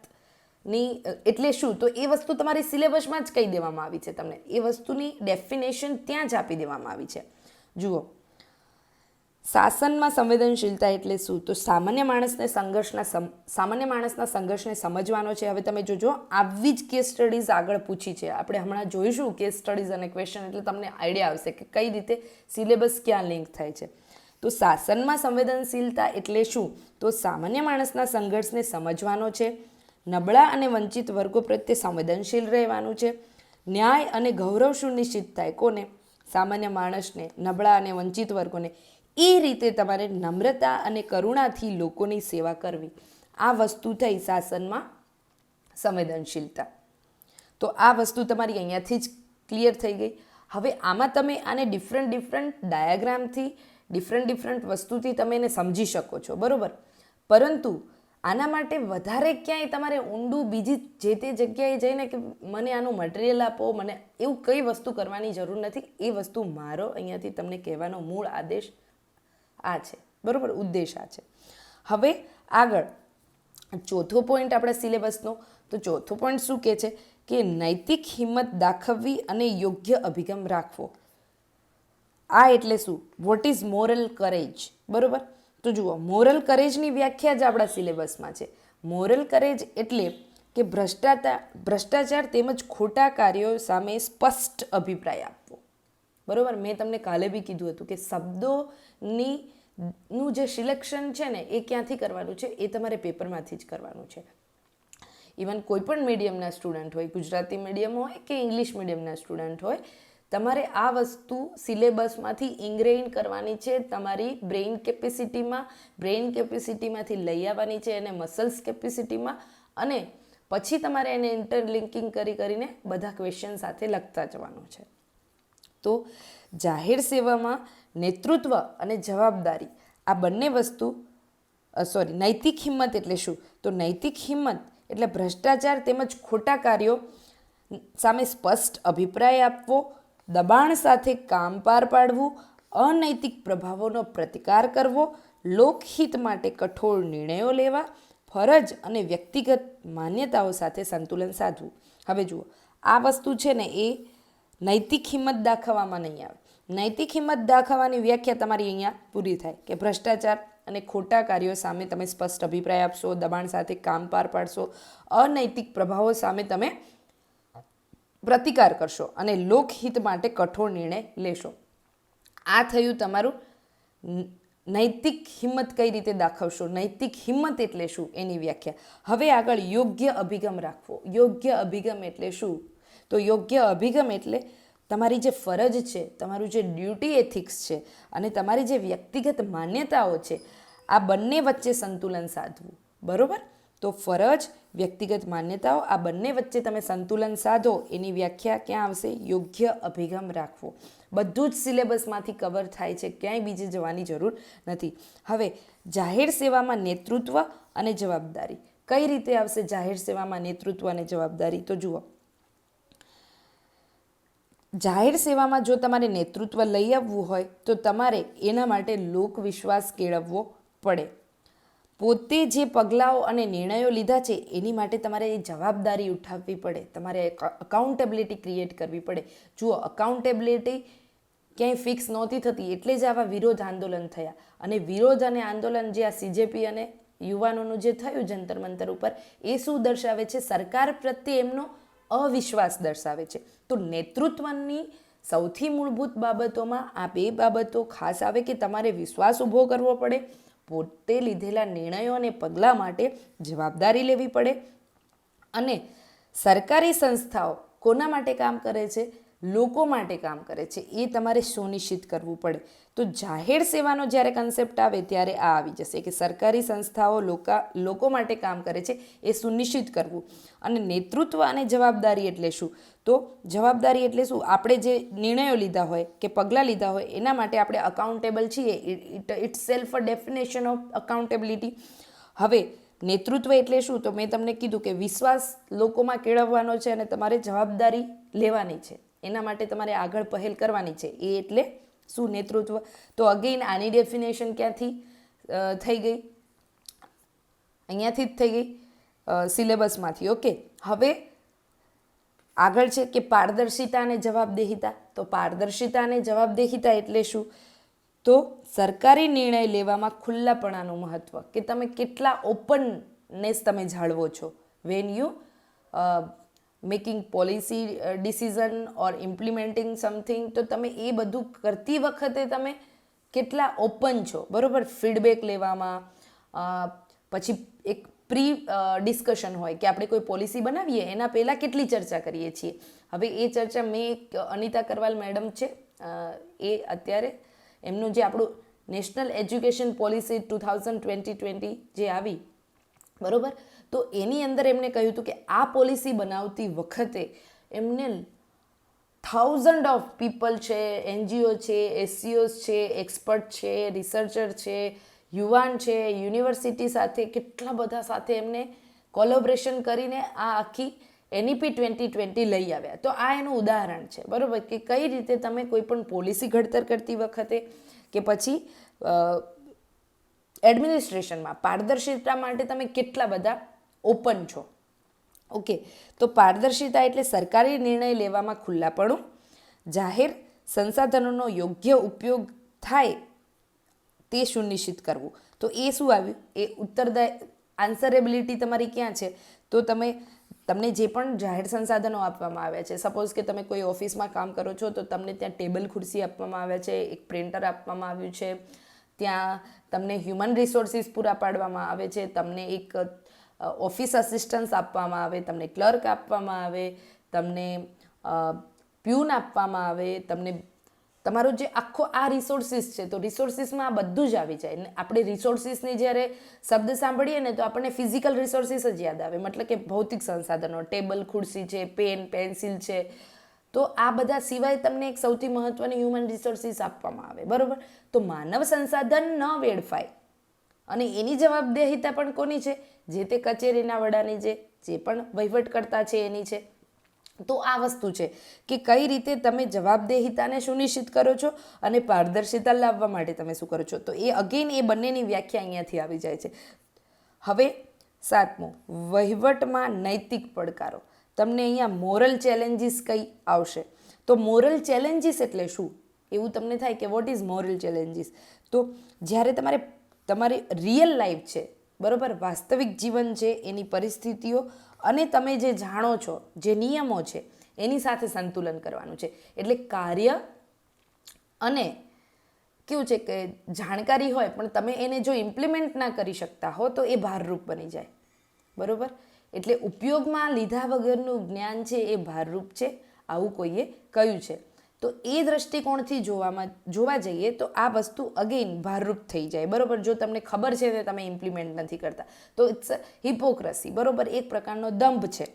એટલે શું, તો એ વસ્તુ તમારી સિલેબસમાં જ કહી દેવામાં આવી છે. તમને એ વસ્તુની ડેફિનેશન ત્યાં જ આપી દેવામાં આવી છે. જુઓ, શાસનમાં સંવેદનશીલતા એટલે શું, તો સામાન્ય માણસના સંઘર્ષને સમજવાનો છે. હવે તમે જોજો, આવી જ કેસ સ્ટડીઝ આગળ પૂછી છે. આપણે હમણાં જોઈશું કેસ સ્ટડીઝ અને ક્વેશ્ચન, એટલે તમને આઈડિયા આવશે કે કઈ રીતે સિલેબસ ક્યાં લિંક થાય છે. તો શાસનમાં સંવેદનશીલતા એટલે શું, તો સામાન્ય માણસના સંઘર્ષને સમજવાનો છે. નબળા અને વંચિત વર્ગો પ્રત્યે સંવેદનશીલ રહેવાનું છે. ન્યાય અને ગૌરવ સુનિશ્ચિત થાય કોને, સામાન્ય માણસને, નબળા અને વંચિત વર્ગોને. એ રીતે તમારે નમ્રતા અને કરુણાથી લોકોની સેવા કરવી. આ વસ્તુ થઈ શાસનમાં સંવેદનશીલતા. તો આ વસ્તુ તમારી અહીંયાથી જ ક્લિયર થઈ ગઈ. હવે આમાં તમે આને ડિફરન્ટ ડાયાગ્રામથી, ડિફરન્ટ વસ્તુથી તમે એને સમજી શકો છો, બરાબર. પરંતુ આના માટે વધારે ક્યાંય તમારે ઊંડું બીજી જે તે જગ્યાએ જઈને કે મને આનું મટીરિયલ આપો, મને એવું કઈ વસ્તુ કરવાની જરૂર નથી. એ વસ્તુ મારો અહીંયાથી તમને કહેવાનો મૂળ આદેશ આ છે, બરાબર, ઉદ્દેશ આ છે. હવે આગળ ચોથો પોઈન્ટ આપણા સિલેબસનો, તો ચોથો પોઈન્ટ શું કહે છે કે નૈતિક હિંમત દાખવવી અને યોગ્ય અભિગમ રાખવો. આ એટલે શું, વોટ ઇઝ મોરલ કરેજ, બરાબર. તો જુઓ, મોરલ કરેજની વ્યાખ્યા જ આપણા સિલેબસમાં છે. મોરલ કરેજ એટલે કે ભ્રષ્ટાચાર તેમજ ખોટા કાર્યો સામે સ્પષ્ટ અભિપ્રાય આપવો, બરાબર. મેં તમને કાલે બી કીધું હતું કે શબ્દોનું જે સિલેક્શન છે ને એ ક્યાંથી કરવાનું છે, એ તમારે પેપરમાંથી જ કરવાનું છે. ઇવન કોઈ પણ મીડિયમના સ્ટુડન્ટ હોય, ગુજરાતી મીડિયમ હોય કે ઇંગ્લિશ મીડિયમના સ્ટુડન્ટ હોય, તમારે આ વસ્તુ સિલેબસમાંથી ઇન્ગ્રેઇન કરવાની છે તમારી બ્રેઇન કેપેસિટીમાંથી લઈ આવવાની છે એને મસલ્સ કેપેસિટીમાં, અને પછી તમારે એને ઇન્ટરલિંકિંગ કરીને બધા ક્વેશ્ચન સાથે લખતા જવાનું છે. તો જાહેર સેવામાં નેતૃત્વ અને જવાબદારી આ બંને વસ્તુ, નૈતિક હિંમત એટલે શું, તો નૈતિક હિંમત એટલે ભ્રષ્ટાચાર તેમજ ખોટા કાર્યો સામે સ્પષ્ટ અભિપ્રાય આપવો, દબાણ સાથે કામ પાર પાડવું, અનૈતિક પ્રભાવોનો પ્રતિકાર કરવો, લોકહિત માટે કઠોર નિર્ણયો લેવા, ફરજ અને વ્યક્તિગત માન્યતાઓ સાથે સંતુલન સાધવું. હવે જુઓ, આ વસ્તુ છે ને એ નૈતિક હિંમત દાખવવામાં નહીં આવે. નૈતિક હિંમત દાખવવાની વ્યાખ્યા તમારી અહીંયા પૂરી થાય કે ભ્રષ્ટાચાર અને ખોટા કાર્યો સામે તમે સ્પષ્ટ અભિપ્રાય આપશો, દબાણ સાથે કામ પાર પાડશો, અનૈતિક પ્રભાવો સામે તમે પ્રતિકાર કરશો અને લોકહિત માટે કઠોર નિર્ણય લેશો. આ થયું તમારું નૈતિક હિંમત કઈ રીતે દાખવશો, નૈતિક હિંમત એટલે શું એની વ્યાખ્યા. હવે આગળ યોગ્ય અભિગમ રાખવો. યોગ્ય અભિગમ એટલે શું, તો યોગ્ય અભિગમ એટલે તમારી જે ફરજ છે, તમારું જે ડ્યુટી એથિક્સ છે અને તમારી જે વ્યક્તિગત માન્યતાઓ છે, આ બંને વચ્ચે સંતુલન સાધવું, બરાબર. તો ફરજ, વ્યક્તિગત માન્યતાઓ, આ બંને વચ્ચે તમે સંતુલન સાધો એની વ્યાખ્યા ક્યાં આવશે, યોગ્ય અભિગમ રાખવો. બધું જ સિલેબસમાંથી કવર થાય છે, ક્યાંય બીજે જવાની જરૂર નથી. હવે જાહેર સેવામાં નેતૃત્વ અને જવાબદારી કઈ રીતે આવશે, જાહેર સેવામાં નેતૃત્વ અને જવાબદારી. તો જુઓ, જાહેર સેવામાં જો તમારે નેતૃત્વ લઈ આવવું હોય તો તમારે એના માટે લોકવિશ્વાસ કેળવવો પડે. પોતે જે પગલાઓ અને નિર્ણયો લીધા છે એની માટે તમારે એ જવાબદારી ઉઠાવવી પડે. તમારે અકાઉન્ટેબિલિટી ક્રિએટ કરવી પડે. જુઓ, અકાઉન્ટેબિલિટી ક્યાંય ફિક્સ નહોતી થતી એટલે જ આવા વિરોધ આંદોલન થયા. અને વિરોધ અને આંદોલન જે આ CJP અને યુવાનોનું જે થયું જંતર મંતર ઉપર, એ શું દર્શાવે છે, સરકાર પ્રત્યે એમનો અવિશ્વાસ દર્શાવે છે. તો નેતૃત્વની સૌથી મૂળભૂત બાબતોમાં આ બે બાબતો ખાસ આવે કે તમારે વિશ્વાસ ઊભો કરવો પડે, પોતે લીધેલા નિર્ણયો અને પગલાં માટે જવાબદારી લેવી પડે. અને સરકારી સંસ્થાઓ કોના માટે કામ કરે છે, લોકો માટે કામ કરે છે, એ તમારે સુનિશ્ચિત કરવું પડે. તો જાહેર સેવાનો જ્યારે કન્સેપ્ટ આવે ત્યારે આ આવી જશે કે સરકારી સંસ્થાઓ લોકો માટે કામ કરે છે એ સુનિશ્ચિત કરવું. અને નેતૃત્વ અને જવાબદારી એટલે શું, તો જવાબદારી એટલે શું, આપણે જે નિર્ણયો લીધા હોય કે પગલાં લીધા હોય એના માટે આપણે અકાઉન્ટેબલ છીએ. It's self a definition of accountability. હવે નેતૃત્વ એટલે શું, તો મેં તમને કીધું કે વિશ્વાસ લોકોમાં કેળવવાનો છે અને તમારે જવાબદારી લેવાની છે, એના માટે તમારે આગળ પહેલ કરવાની છે. એ એટલે શું, નેતૃત્વ. તો અગેઇન આની ડેફિનેશન ક્યાંથી થઈ ગઈ, અહીંયાથી જ થઈ ગઈ. સિલેબસમાંથી. ઓકે, હવે આગળ છે કે પારદર્શિતા અને જવાબદેહિતા. તો પારદર્શિતા અને જવાબદેહિતા એટલે શું? તો સરકારી નિર્ણય લેવામાં ખુલ્લાપણાનું મહત્વ, કે તમે કેટલા ઓપનનેસ તમે જાળવો છો when you making policy decision or implementing something. તો તમે એ બધું કરતી વખતે તમે કેટલા ઓપન છો, બરાબર, ફીડબેક લેવામાં. પછી એક પ્રી ડિસ્કશન હોય કે આપણે કોઈ પોલિસી બનાવીએ એના પહેલાં કેટલી ચર્ચા કરીએ છીએ. હવે એ ચર્ચા એક અનિતા કરવાલ મેડમ છે, એ અત્યારે એમનું જે આપણું નેશનલ એજ્યુકેશન પોલિસી 2020 જે આવી, બરાબર, તો એની અંદર એમને કહ્યું હતું કે આ પોલિસી બનાવતી વખતે એમને 1000 ઓફ પીપલ છે, NGO છે, SCOs છે, એક્સપર્ટ છે, રિસર્ચર છે, યુવાન છે, યુનિવર્સિટી સાથે કેટલા બધા સાથે એમને કોલેબોરેશન કરીને આ આખી NEP 2020 લઈ આવ્યા. તો આ એનું ઉદાહરણ છે, બરાબર, કે કઈ રીતે તમે કોઈ પણ પોલિસી ઘડતર કરતી વખતે કે પછી એડમિનિસ્ટ્રેશનમાં પારદર્શિતા માટે તમે કેટલા બધા ઓપન છો. ઓકે, તો પારદર્શિતા એટલે સરકારી નિર્ણય લેવામાં ખુલ્લાપણું, જાહેર સંસાધનોનો યોગ્ય ઉપયોગ થાય તે સુનિશ્ચિત કરવું. તો એ શું આવ્યું? એ આન્સરેબિલિટી તમારી ક્યાં છે? તો તમને જે પણ જાહેર સંસાધનો આપવામાં આવ્યા છે, સપોઝ કે તમે કોઈ ઓફિસમાં કામ કરો છો તો તમને ત્યાં ટેબલ ખુરશી આપવામાં આવ્યા છે, એક પ્રિન્ટર આપવામાં આવ્યું છે, ત્યાં તમને હ્યુમન રિસોર્સિસ પૂરા પાડવામાં આવે છે, તમને એક ઓફિસ અસિસ્ટન્સ આપવામાં આવે, તમને ક્લર્ક આપવામાં આવે, તમને પ્યુન આપવામાં આવે, તમને તમારો જે આખો આ રિસોર્સિસ છે, તો રિસોર્સિસમાં આ બધું જ આવી જાય. ને આપણે રિસોર્સિસની જ્યારે શબ્દ સાંભળીએ ને તો આપણને ફિઝિકલ રિસોર્સિસ જ યાદ આવે, મતલબ કે ભૌતિક સંસાધનો, ટેબલ ખુરશી છે, પેન પેન્સિલ છે. તો આ બધા સિવાય તમને એક સૌથી મહત્વની હ્યુમન રિસોર્સિસ આપવામાં આવે, બરાબર. તો માનવ સંસાધન ન વેડફાય, અને એની જવાબદેહિતા પણ કોની છે? જે તે કચેરીના વડાની, જે પણ વહીવટકર્તા છે એની છે. તો આ વસ્તુ છે કે કઈ રીતે તમે જવાબદેહિતાને સુનિશ્ચિત કરો છો અને પારદર્શિતા લાવવા માટે તમે શું કરો છો. તો એ અગેન એ બંનેની વ્યાખ્યા અહીંયાથી આવી જાય છે. હવે 7મું, વહીવટમાં નૈતિક પડકારો. તમને અહીંયા મોરલ ચેલેન્જીસ કઈ આવશે? તો મોરલ ચેલેન્જીસ એટલે શું? એવું તમને થાય કે વોટ ઇઝ મોરલ ચેલેન્જીસ? તો જ્યારે તમારી રિયલ લાઈફ છે, બરાબર, વાસ્તવિક જીવન છે, એની પરિસ્થિતિઓ અને તમે જે જાણો છો, જે નિયમો છે, એની સાથે સંતુલન કરવાનું છે. એટલે કાર્ય અને કેવું છે કે જાણકારી હોય પણ તમે એને જો ઇમ્પ્લિમેન્ટ ના કરી શકતા હો તો એ ભારરૂપ બની જાય, બરાબર. એટલે ઉપયોગમાં લીધા વગરનું જ્ઞાન છે એ ભારરૂપ છે, આવું કોઈએ કહ્યું છે. તો એ દ્રષ્ટિકોણથી જોવા જઈએ તો આ વસ્તુ અગેન ભારરૂપ થઈ જાય, બરાબર. જો તમને ખબર છે કે તમે ઇમ્પ્લિમેન્ટ નથી કરતા તો ઇટ્સ હિપોક્રસી, બરાબર, એક પ્રકારનો દંભ છે.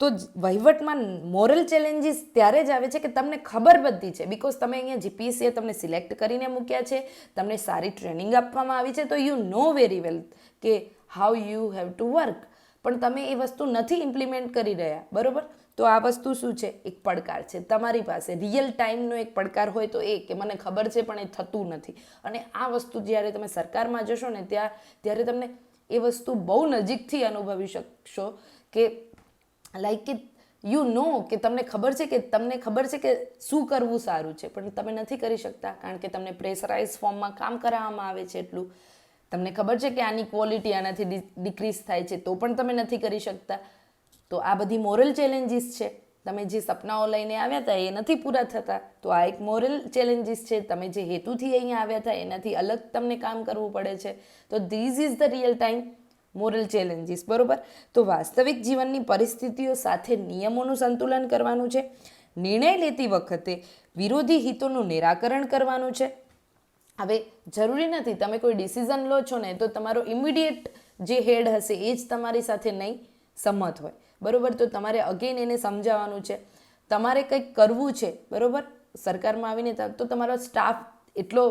તો વહીવટમાં મોરલ ચેલેન્જીસ ત્યારે જ આવે છે કે તમને ખબર બધી છે, બિકોઝ તમે અહીંયા GPSCએ તમને સિલેક્ટ કરીને મૂક્યા છે, તમને સારી ટ્રેનિંગ આપવામાં આવી છે, તો યુ નો વેરી વેલ કે how you have to work, પણ તમે એ વસ્તુ નથી ઇમ્પ્લિમેન્ટ કરી રહ્યા, બરાબર. તો આ વસ્તુ શું છે? એક પડકાર છે તમારી પાસે. રિયલ ટાઈમનો એક પડકાર હોય તો એ કે મને ખબર છે પણ એ થતું નથી. અને આ વસ્તુ જ્યારે તમે સરકારમાં જશો ને ત્યારે તમને એ વસ્તુ બહુ નજીકથી અનુભવી શકશો કે લાઈક કે યુ નો કે તમને ખબર છે કે શું કરવું સારું છે, પણ તમે નથી કરી શકતા કારણ કે તમને પ્રેશરાઇઝ ફોર્મમાં કામ કરાવવામાં આવે છે એટલું. તમને ખબર છે કે આની ક્વોલિટી આનાથી ડિક્રીઝ થાય છે તો પણ તમે નથી કરી શકતા. તો આ બધી મોરલ ચેલેન્જીસ છે. તમે જે સપનાઓ લઈને આવ્યા હતા એ નથી પૂરા થતા, તો આ એક મોરલ ચેલેન્જીસ છે. તમે જે હેતુથી અહીંયા આવ્યા હતા એનાથી અલગ તમને કામ કરવું પડે છે. તો this is the real time moral challenges, બરાબર. તો વાસ્તવિક જીવનની પરિસ્થિતિઓ સાથે નિયમોનું સંતુલન કરવાનું છે. નિર્ણય લેતી વખતે વિરોધી હિતોનું નિરાકરણ કરવાનું છે. હવે જરૂરી નથી તમે કોઈ ડિસિઝન લો છો ને તો તમારો ઇમિડિયેટ જે હેડ હશે એ જ તમારી સાથે નહીં સંમત હોય, બરાબર. તો તમારે અગેન એને સમજાવવાનું છે. તમારે કંઈક કરવું છે, બરાબર, સરકારમાં આવીને તો તમારો સ્ટાફ એટલો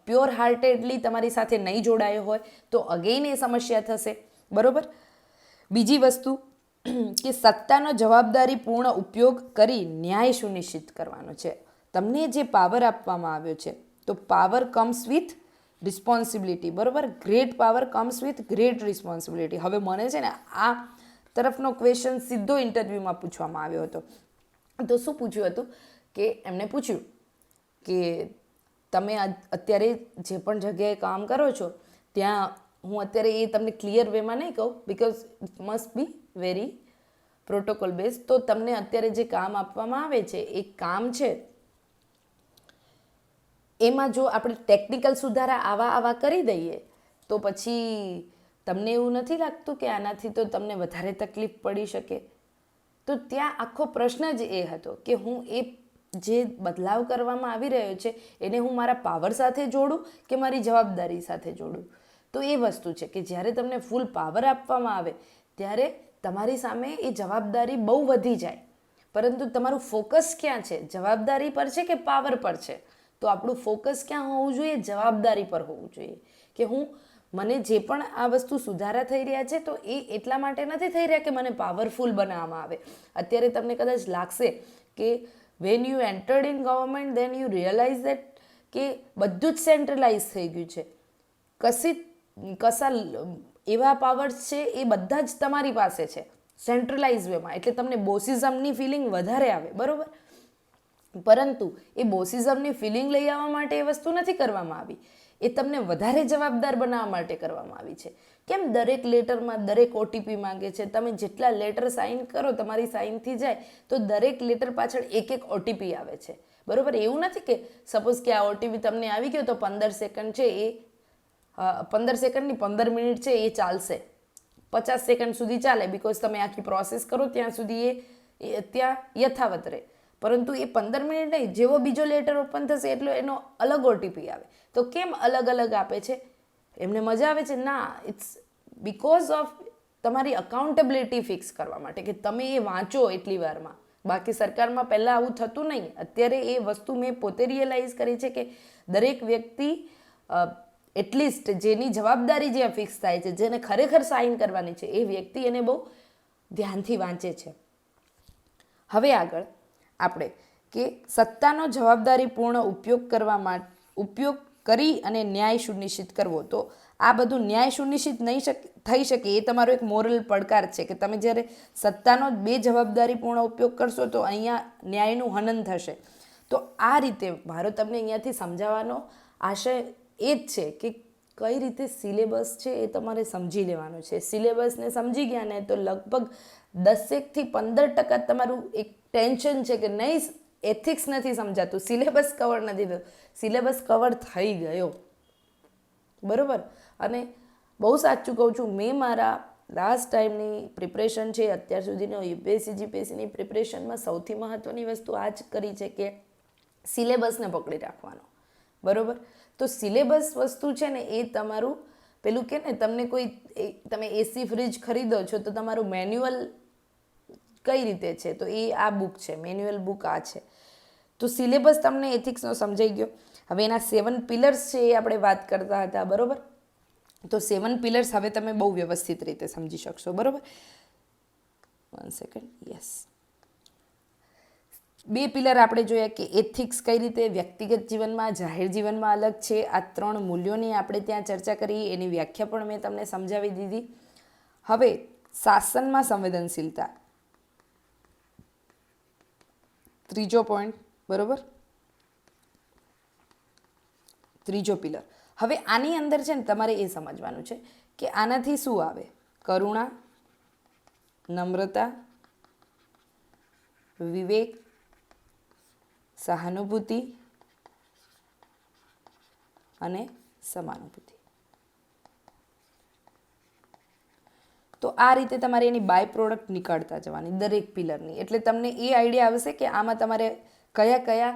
પ્યોર હાર્ટેડલી તમારી સાથે નહીં જોડાયો હોય તો અગેન એ સમસ્યા થશે, બરાબર. બીજી વસ્તુ કે સત્તાનો જવાબદારીપૂર્ણ ઉપયોગ કરી ન્યાય સુનિશ્ચિત કરવાનો છે. તમને જે પાવર આપવામાં આવ્યો છે તો પાવર કમ્સ વિથ રિસ્પોન્સિબિલિટી, બરાબર. Great power comes with great responsibility. હવે મને છે ને આ તરફનો ક્વેશ્ચન સીધો ઇન્ટરવ્યૂમાં પૂછવામાં આવ્યો હતો. તો શું પૂછ્યું હતું કે એમણે પૂછ્યું કે તમે અત્યારે જે પણ જગ્યાએ કામ કરો છો ત્યાં, હું અત્યારે એ તમને ક્લિયર વેમાં નહીં કહું because it must be very protocol base. તો તમને અત્યારે જે કામ આપવામાં આવે છે એ કામ છે એમાં જો આપણે ટેકનિકલ સુધારા આવા કરી દઈએ તો પછી તમને એવું નથી લાગતું કે આનાથી તો તમને વધારે તકલીફ પડી શકે? તો ત્યાં આખો પ્રશ્ન જ એ હતો કે હું એ જે બદલાવ કરવામાં આવી રહ્યો છે એને હું મારા પાવર સાથે જોડું કે મારી જવાબદારી સાથે જોડું. તો એ વસ્તુ છે કે જ્યારે તમને ફૂલ પાવર આપવામાં આવે ત્યારે તમારી સામે એ જવાબદારી બહુ વધી જાય, પરંતુ તમારું ફોકસ ક્યાં છે? જવાબદારી પર છે કે પાવર પર છે? તો આપણું ફોકસ ક્યાં હોવું જોઈએ? જવાબદારી પર હોવું જોઈએ કે મને જે પણ આ વસ્તુ સુધારા થઈ રહ્યા છે તો એ એટલા માટે નથી થઈ રહ્યા કે મને પાવરફુલ બનાવવામાં આવે. અત્યારે તમને કદાચ લાગશે કે when you entered in government then you realise that કે બધું જ સેન્ટ્રલાઇઝ થઈ ગયું છે. કસા એવા પાવર્સ છે એ બધા જ તમારી પાસે છે સેન્ટ્રલાઇઝ વેમાં, એટલે તમને બોસિઝમની ફિલિંગ વધારે આવે, બરાબર. પરંતુ એ બોસિઝમની ફિલિંગ લઈ આવવા માટે એ વસ્તુ નથી કરવામાં આવી, એ તમને વધારે જવાબદાર બનાવવા માટે કરવામાં આવી છે. કેમ દરેક લેટરમાં દરેક ઓટીપી માંગે છે? તમે જેટલા લેટર સાઇન કરો, તમારી સાઇનથી જાય તો દરેક લેટર પાછળ એક ઓટીપી આવે છે, બરાબર. એવું નથી કે સપોઝ કે આ ઓટીપી તમને આવી ગયો તો 15 સેકન્ડ છે એ 15 સેકન્ડની 15 મિનિટ છે એ ચાલશે, 50 સેકન્ડ સુધી ચાલે બિકોઝ તમે આખી પ્રોસેસ કરો ત્યાં સુધી એ ત્યાં યથાવત રહે. પરંતુ એ 15 મિનિટ નહીં, જેવો બીજો લેટર ઓપન થશે એટલો એનો અલગ ઓટીપી આવે. તો કેમ અલગ અલગ આપે છે? એમને મજા આવે છે? ના, ઇટ્સ બિકોઝ ઓફ તમારી અકાઉન્ટેબિલિટી ફિક્સ કરવા માટે કે તમે એ વાંચો એટલી વારમાં. બાકી સરકારમાં પહેલાં આવું થતું નહીં. અત્યારે એ વસ્તુ મેં પોતે રિયલાઇઝ કરી છે કે દરેક વ્યક્તિ એટલીસ્ટ જેની જવાબદારી જ્યાં ફિક્સ થાય છે, જેને ખરેખર સાઇન કરવાની છે, એ વ્યક્તિ એને બહુ ધ્યાનથી વાંચે છે. હવે આગળ આપણે કે સત્તાનો જવાબદારીપૂર્ણ ઉપયોગ કરી અને ન્યાય સુનિશ્ચિત કરવો. તો આ બધું ન્યાય સુનિશ્ચિત નહીં થઈ શકે એ તમારો એક મોરલ પડકાર છે કે તમે જ્યારે સત્તાનો બેજવાબદારીપૂર્ણ ઉપયોગ કરશો તો અહીંયા ન્યાયનું હનન થશે. તો આ રીતે મારો તમને અહીંયાથી સમજાવવાનો આશય એ જ છે કે કઈ રીતે સિલેબસ છે એ તમારે સમજી લેવાનું છે. સિલેબસને સમજી ગયા ને તો લગભગ 10 થી 15% તમારું એક ટેન્શન છે કે નહીં એથિક્સ નથી સમજાતું, સિલેબસ કવર નથી થતું. સિલેબસ કવર થઈ ગયો, બરાબર. અને બહુ સાચું કહું છું, મેં મારા લાસ્ટ ટાઈમની પ્રિપરેશન છે અત્યાર સુધીનો યુપીએસસી જીપીએસસીની પ્રિપરેશનમાં સૌથી મહત્ત્વની વસ્તુ આ જ કરી છે કે સિલેબસને પકડી રાખવાનો, બરાબર. તો સિલેબસ વસ્તુ છે ને એ તમારું પેલું કે ને તમને તમે એસી ફ્રીજ ખરીદો છો તો તમારું મેન્યુઅલ કઈ રીતે છે તો એ આ બુક છે, મેન્યુઅલ બુક આ છે. તો સિલેબસ તમને એથિક્સનો સમજાઈ ગયો. હવે એના 7 પિલર્સ છે એ આપણે વાત કરતા હતા, બરાબર. તો 7 પિલર્સ હવે તમે બહુ વ્યવસ્થિત રીતે સમજી શકશો, બરાબર. 1 સેકન્ડ, યસ. 2 પિલર આપણે જોયા કે એથિક્સ કઈ રીતે વ્યક્તિગત જીવનમાં, જાહેર જીવનમાં અલગ છે. આ 3 મૂલ્યોની આપણે ત્યાં ચર્ચા કરી, એની વ્યાખ્યા પણ મેં તમને સમજાવી દીધી. હવે શાસનમાં સંવેદનશીલતા, ત્રીજો પોઈન્ટ, બરાબર, ત્રીજો પિલર. હવે આની અંદર છે ને તમારે એ સમજવાનું છે કે આનાથી શું આવે? કરુણા, નમ્રતા, વિવેક, સહાનુભૂતિ અને સમાનુભૂતિ. તો આ રીતે તમારે એની બાય પ્રોડક્ટ નીકાળતા જવાની દરેક પિલરની. એટલે તમને એ આઈડિયા આવશે કે આમાં તમારે કયા કયા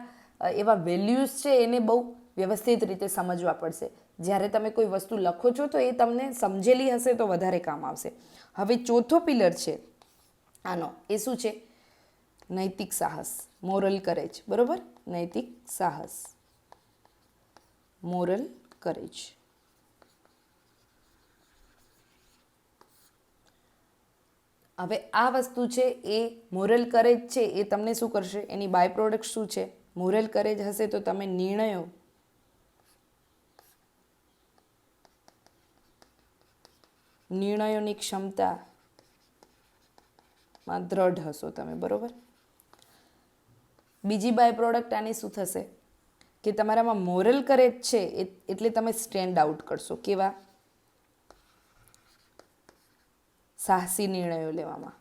એવા વેલ્યુઝ છે એને બહુ વ્યવસ્થિત રીતે સમજવા પડશે. જ્યારે તમે કોઈ વસ્તુ લખો છો તો એ તમને સમજેલી હશે તો વધારે કામ આવશે. હવે ચોથો પિલર છે આનો, એ શું છે? નૈતિક સાહસ, મોરલ કરેજ, બરાબર. નૈતિક સાહસ, મોરલ કરેજ. હવે આ વસ્તુ છે એ મોરલ કરેજ છે એ તમને શું કરશે? એની બાય પ્રોડક્ટ શું છે? મોરલ કરેજ હશે તો તમે નિર્ણયો નિર્ણયોની ક્ષમતામાં દ્રઢ હશો તમે, બરોબર. બીજી બાય પ્રોડક્ટ આની શું થશે કે તમારામાં મોરલ કરેજ છે, એટલે તમે સ્ટેન્ડ આઉટ કરશો. કેવા? સાહસી નિર્ણયો લેવામાં.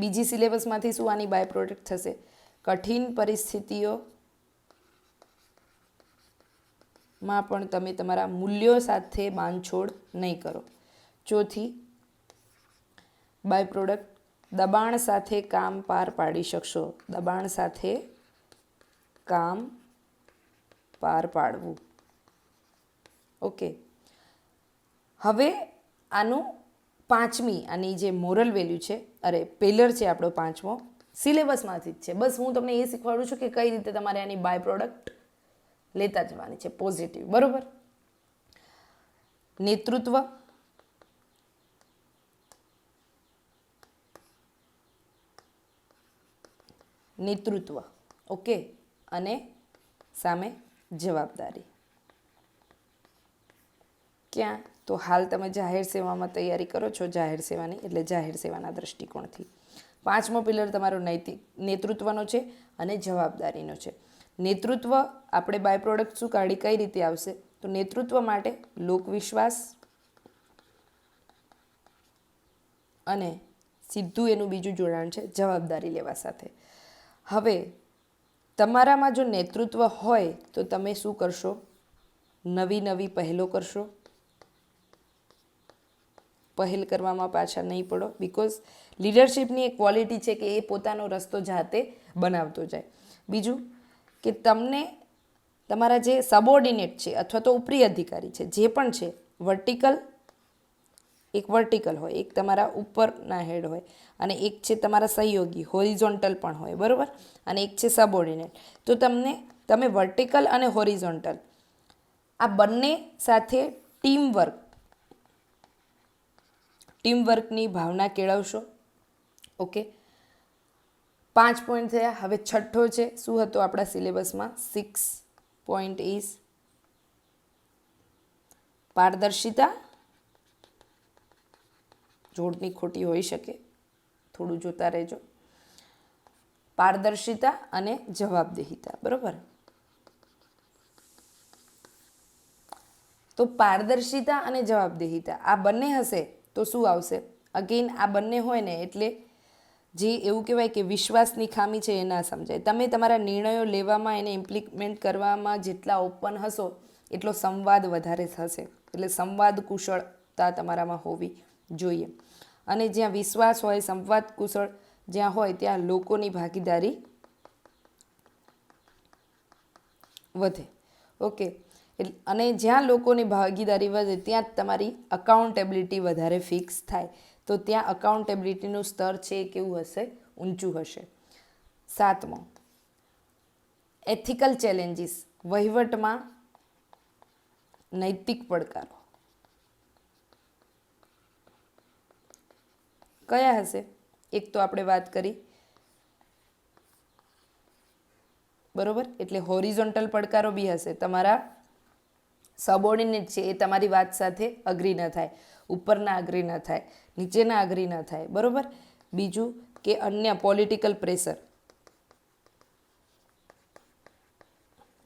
બીજી સિલેબસમાંથી શું આની બાય પ્રોડક્ટ થશે? કઠિન પરિસ્થિતિઓમાં પણ તમે તમારા મૂલ્યો સાથે બાંધછોડ નહીં કરો. ચોથી બાય પ્રોડક્ટ, દબાણ સાથે કામ પાર પાડી શકશો. દબાણ સાથે કામ પાર પાડવું. ઓકે, હવે આનું પાંચમી, આની જે મોરલ વેલ્યુ છે, પેલર છે આપણો પાંચમો, સિલેબસમાંથી જ છે. બસ હું તમને એ શીખવાડું છું કે કઈ રીતે તમારે આની બાય પ્રોડક્ટ લેતા જવાની છે, પોઝિટિવ, બરોબર. નેતૃત્વ, નેતૃત્વ, ઓકે, અને સામે જવાબદારી. ક્યાં? તો હાલ તમે જાહેર સેવામાં તૈયારી કરો છો, જાહેર સેવાની, એટલે જાહેર સેવાના દૃષ્ટિકોણથી. પાંચમો પિલર તમારો નેતૃત્વનો છે અને જવાબદારીનો છે. નેતૃત્વ આપણે બાય પ્રોડક્ટ શું કાઢી, કઈ રીતે આવશે? તો નેતૃત્વ માટે લોકવિશ્વાસ અને સીધું એનું બીજું જોડાણ છે જવાબદારી લેવા સાથે. હવે તમારામાં જો નેતૃત્વ હોય તો તમે શું કરશો? નવી નવી પહેલો કરશો. પહેલ કરવામાં પાછા નહીં પડો, બિકોઝ લીડરશિપની એક ક્વોલિટી છે કે એ પોતાનો રસ્તો જાતે બનાવતો જાય. બીજું કે તમને તમારા જે સબઓર્ડિનેટ છે અથવા તો ઉપરી અધિકારી છે, જે પણ છે, એક વર્ટિકલ હોય, એક તમારા ઉપરના હેડ હોય, અને એક છે તમારા સહયોગી, હોરિઝોન્ટલ પણ હોય, બરાબર, અને એક છે સબઓર્ડિનેટ. તો તમે વર્ટિકલ અને હોરિઝોન્ટલ આ બંને સાથે ટીમવર્કની ભાવના કેળવશો. ઓકે, 5 પોઈન્ટ થયા. હવે છઠ્ઠો છે, શું હતો આપણા સિલેબસમાં? 6 પોઈન્ટ ઇઝ પારદર્શિતા. જોડની ખોટી હોઈ શકે, થોડું જોતા રહેજો. પારદર્શિતા અને જવાબદેહિતા, બરોબર. તો પારદર્શિતા અને જવાબદેહિતા આ બંને હશે તો શું આવશે? અગેન આ બંને હોય ને એટલે જે એવું કહેવાય કે વિશ્વાસની ખામી છે એ ના સમજાય. તમે તમારા નિર્ણયો લેવામાં, એને ઇમ્પ્લિમેન્ટ કરવામાં જેટલા ઓપન હશો એટલો સંવાદ વધારે થશે. એટલે સંવાદ કુશળતા તમારામાં હોવી જોઈએ. અને જ્યાં વિશ્વાસ હોય, સંવાદ કુશળ જ્યાં હોય, ત્યાં લોકોની ભાગીદારી વધે. ઓકે, અને જ્યાં લોકોની ભાગીદારી વધે ત્યાં જ તમારી અકાઉન્ટેબિલિટી વધારે ફિક્સ થાય. તો ત્યાં અકાઉન્ટેબિલિટીનું સ્તર છે એ કેવું હશે? ઊંચું હશે. 7મો, એથિકલ ચેલેન્જીસ, વહીવટમાં નૈતિક પડકારો. કયા હશે? એક તો આપણે વાત કરી, બરોબર, એટલે હોરિઝોન્ટલ પડકારો બી હશે. તમારા સબઓર્ડિનેટ છે એ તમારી વાત સાથે અગ્રી ન થાય, ઉપરના અગ્રી ન થાય, નીચેના અગ્રી ન થાય, બરોબર. બીજું કે અન્ય પોલિટિકલ પ્રેશર.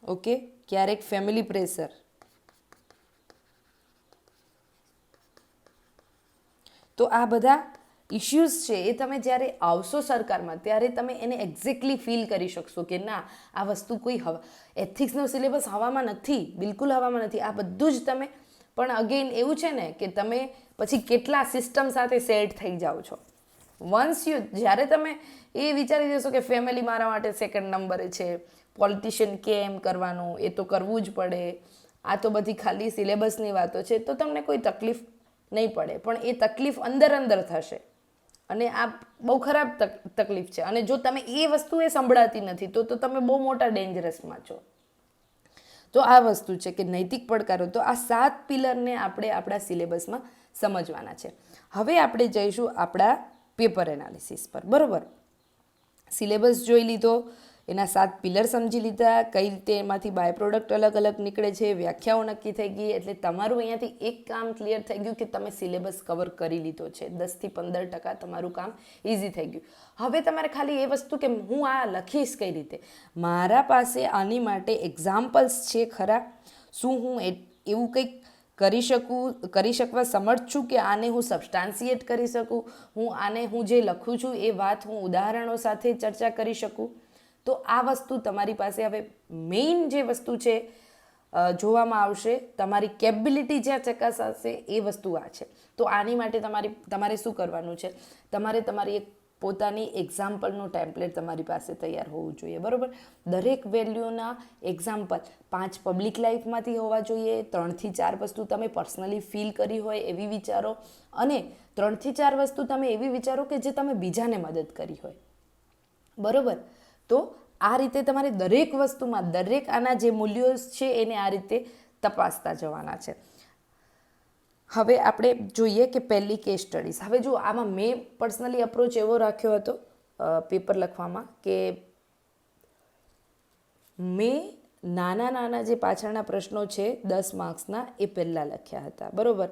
ઓકે, ક્યારેક ફેમિલી પ્રેશર. તો આ બધા ઇશ્યુઝ છે એ તમે જ્યારે આવશો સરકારમાં ત્યારે તમે એને એક્ઝેક્ટલી ફીલ કરી શકશો કે ના, આ વસ્તુ કોઈ એથિક્સનો સિલેબસ હવામાં નથી, બિલકુલ હવામાં નથી. આ બધું જ તમે, પણ અગેન એવું છે ને કે તમે પછી કેટલા સિસ્ટમ સાથે સેટ થઈ જાઓ છો. જ્યારે તમે એ વિચારી દેશો કે ફેમિલી મારા માટે સેકન્ડ નંબરે છે, પોલિટિશિયન કેમ કરવાનું, એ તો કરવું જ પડે, આ તો બધી ખાલી સિલેબસની વાતો છે, તો તમને કોઈ તકલીફ નહીં પડે. પણ એ તકલીફ અંદર થશે અને આ બહુ ખરાબ તકલીફ છે. અને જો તમે એ વસ્તુ એ સંભળાતી નથી તો તમે બહુ મોટા ડેન્જરસમાં છો. તો આ વસ્તુ છે કે નૈતિક પડકારો. તો આ 7 પિલરને આપણે આપણા સિલેબસમાં સમજવાના છે. હવે આપણે જઈશું આપણા પેપર એનાલિસિસ પર, બરોબર. સિલેબસ જોઈ લીધો એના 7 પિલર સમજી લીધા, કઈ રીતે એમાંથી બાય પ્રોડક્ટ અલગ અલગ નીકળે છે, વ્યાખ્યાઓ નક્કી થઈ ગઈ. એટલે તમારું અહીંયાથી એક કામ ક્લિયર થઈ ગયું કે તમે સિલેબસ કવર કરી લીધો છે. 10થી 15% તમારું કામ ઇઝી થઈ ગયું. હવે તમારે ખાલી એ વસ્તુ કે હું આ લખીશ કઈ રીતે, મારા પાસે આની માટે એક્ઝામ્પલ્સ છે ખરા, શું હું એવું કંઈક કરી શકવા સમર્થ છું કે આને હું સબસ્ટાન્સિએટ કરી શકું, હું જે લખું છું એ વાત હું ઉદાહરણો સાથે ચર્ચા કરી શકું. તો આ વસ્તુ તમારી પાસે હવે મેઇન જે વસ્તુ છે જોવામાં આવશે, તમારી કેપેબિલિટી જ્યાં ચકાસાશે એ વસ્તુ આ છે. તો આની માટે તમારે શું કરવાનું છે, તમારી એક પોતાની એક્ઝામ્પલનું ટેમ્પલેટ તમારી પાસે તૈયાર હોવું જોઈએ, બરાબર. દરેક વેલ્યુના એક્ઝામ્પલ 5 પબ્લિક લાઈફમાંથી હોવા જોઈએ, 3થી 4 વસ્તુ તમે પર્સનલી ફીલ કરી હોય એવી વિચારો, અને 3થી 4 વસ્તુ તમે એવી વિચારો કે જે તમે બીજાને મદદ કરી હોય, બરાબર. તો આ રીતે તમારે દરેક વસ્તુમાં દરેક આના જે મૂલ્યો છે એને આ રીતે તપાસતા જવાના છે. હવે આપણે જોઈએ કે પહેલી કેસ સ્ટડીઝ. હવે જો આમાં મેં પર્સનલી અપ્રોચ એવો રાખ્યો હતો પેપર લખવામાં કે મેં નાના જે પાછળના પ્રશ્નો છે 10 માર્ક્સના એ પહેલાં લખ્યા હતા, બરાબર.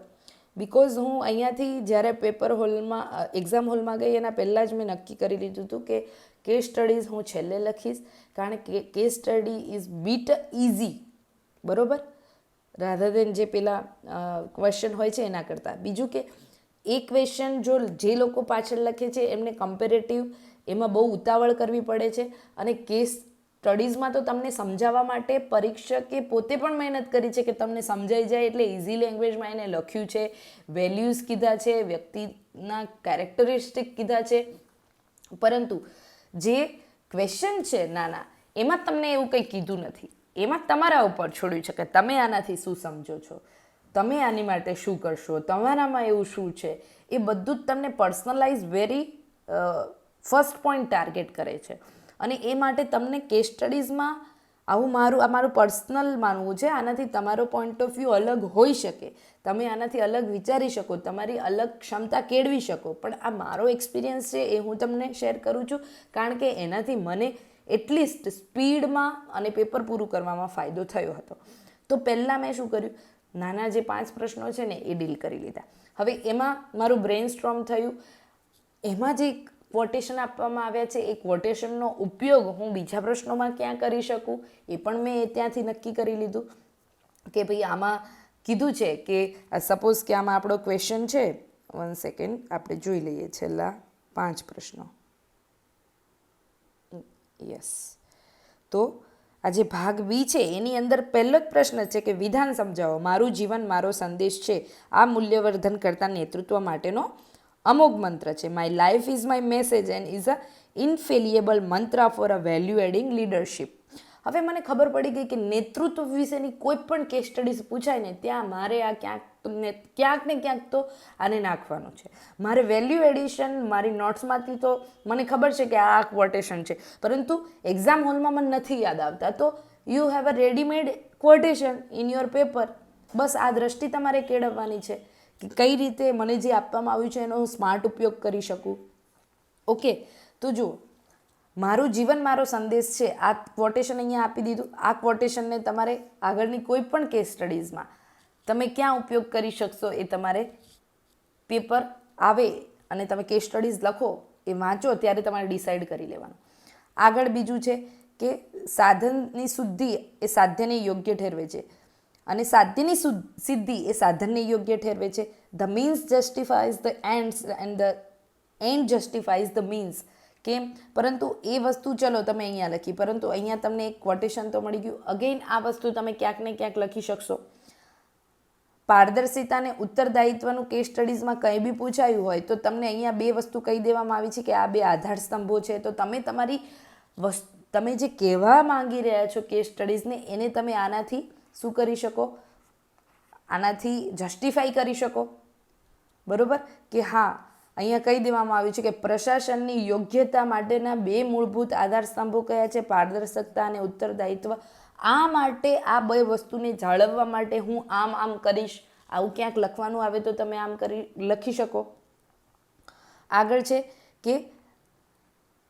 બિકોઝ હું અહીંયાથી જ્યારે પેપર હોલમાં એક્ઝામ હોલમાં ગઈ એના પહેલાં જ મેં નક્કી કરી લીધું હતું કે કેસ સ્ટડીઝ હું છેલ્લે લખીશ, કારણ કે case study is bit easy, બરાબર, રાધર દેન જે પેલા ક્વેશ્ચન હોય છે એના કરતાં. બીજું કે એ ક્વેશ્ચન જે લોકો પાછળ લખે છે એમને કમ્પેરેટિવ એમાં બહુ ઉતાવળ કરવી પડે છે, અને કેસ સ્ટડીઝમાં તો તમને સમજાવવા માટે પરીક્ષકે પોતે પણ મહેનત કરી છે કે તમને સમજાઈ જાય, એટલે ઇઝી લેંગ્વેજમાં એને લખ્યું છે, વેલ્યુઝ કીધા છે, વ્યક્તિના કેરેક્ટરિસ્ટિક કીધા છે. પરંતુ જે ક્વેશ્ચન છે નાના એમાં તમને એવું કંઈ કીધું નથી, એમાં તમારા ઉપર છોડ્યું છે કે તમે આનાથી શું સમજો છો, તમે આની માટે શું કરશો, તમારામાં એવું શું છે, એ બધું જ તમને personalise very first point target કરે છે. અને એ માટે તમને કેસ સ્ટડીઝમાં મારું પર્સનલ માનવું છે, આનાથી તમારો પોઈન્ટ ઓફ વ્યૂ અલગ હોઈ શકે, તમે આનાથી અલગ વિચારી શકો, તમારી અલગ ક્ષમતા કેળવી શકો, પણ આ મારો એક્સપિરિયન્સ છે એ હું તમને શેર કરું છું, કારણ કે એનાથી મને એટલીસ્ટ સ્પીડમાં અને પેપર પૂરું કરવામાં ફાયદો થયો હતો. તો પહેલાં મેં શું કર્યું, નાના જે 5 પ્રશ્નો છે ને એ ડીલ કરી લીધા. હવે એમાં મારું બ્રેઇન સ્ટ્રોમ થયું, એમાં જે ક્વોટેશન આપવામાં આવ્યા છે એ ક્વોટેશનનો ઉપયોગ હું બીજા પ્રશ્નોમાં ક્યાં કરી શકું એ પણ મેં ત્યાંથી નક્કી કરી લીધું કે ભાઈ આમાં કીધું છે કે સપોઝ કે આમાં આપણો ક્વેશ્ચન છે, 1 સેકન્ડ આપણે જોઈ લઈએ છેલ્લા 5 પ્રશ્નો. યસ, તો આ જે ભાગ બી છે એની અંદર પહેલો જ પ્રશ્ન છે કે વિધાન સમજાવો, મારું જીવન મારો સંદેશ છે, આ મૂલ્યવર્ધન કરતા નેતૃત્વ માટેનો અમોઘ મંત્ર છે. My life is my message and is a infallible mantra for a value adding leadership. હવે મને ખબર પડી ગઈ કે નેતૃત્વ વિશેની કોઈ પણ કેસ સ્ટડીઝ પૂછાય ને ત્યાં મારે આ ક્યાંક ને ક્યાંક તો આને નાખવાનું છે. મારે વેલ્યુ એડિશન મારી નોટ્સમાંથી તો મને ખબર છે કે આ ક્વોટેશન છે, પરંતુ એક્ઝામ હોલમાં મને નથી યાદ આવતા, તો you have a readymade quotation in your paper. બસ આ દ્રષ્ટિ તમારે કેળવવાની છે કે કઈ રીતે મને જે આપવામાં આવ્યું છે એનો હું સ્માર્ટ ઉપયોગ કરી શકું. ઓકે, તો જુઓ, મારું જીવન મારો સંદેશ છે, આ ક્વોટેશન અહીંયા આપી દીધું. આ ક્વોટેશનને તમારે આગળની કોઈ પણ કેસ સ્ટડીઝમાં તમે ક્યાં ઉપયોગ કરી શકશો એ તમારે પેપર આવે અને તમે કેસ સ્ટડીઝ લખો એ વાંચો ત્યારે તમારે ડિસાઇડ કરી લેવાનું. આગળ બીજું છે કે સાધનની શુદ્ધિ એ સાધ્યને યોગ્ય ઠેરવે છે, અને સાધ્યની સિદ્ધિ એ સાધનને યોગ્ય ઠેરવે છે. The means justifies the ends and the end justifies the means. કેમ? પરંતુ એ વસ્તુ ચલો તમે અહીંયા લખી, પરંતુ અહીંયા તમને એક ક્વોટેશન તો મળી ગયું. અગેન આ વસ્તુ તમે ક્યાંક ને ક્યાંક લખી શકશો. પારદર્શિતા અને ઉત્તરદાયિત્વનું કેસ સ્ટડીઝમાં કંઈ બી પૂછાયું હોય તો તમને અહીંયા 2 વસ્તુ કહી દેવામાં આવી છે કે આ 2 આધાર સ્તંભો છે, તો તમે જે કહેવા માંગી રહ્યા છો કેસ સ્ટડીઝને એને તમે આનાથી શું કરી શકો, આનાથી જસ્ટિફાઈ કરી શકો, બરાબર. કે હા, અહીંયા કહી દેવામાં આવ્યું છે કે પ્રશાસનની યોગ્યતા માટેના 2 મૂળભૂત આધાર સ્તંભો કયા છે, પારદર્શકતા અને ઉત્તરદાયિત્વ. આ માટે આ 2 વસ્તુને જાળવવા માટે હું આમ કરીશ, આવું ક્યાંક લખવાનું આવે તો તમે આમ લખી શકો. આગળ છે કે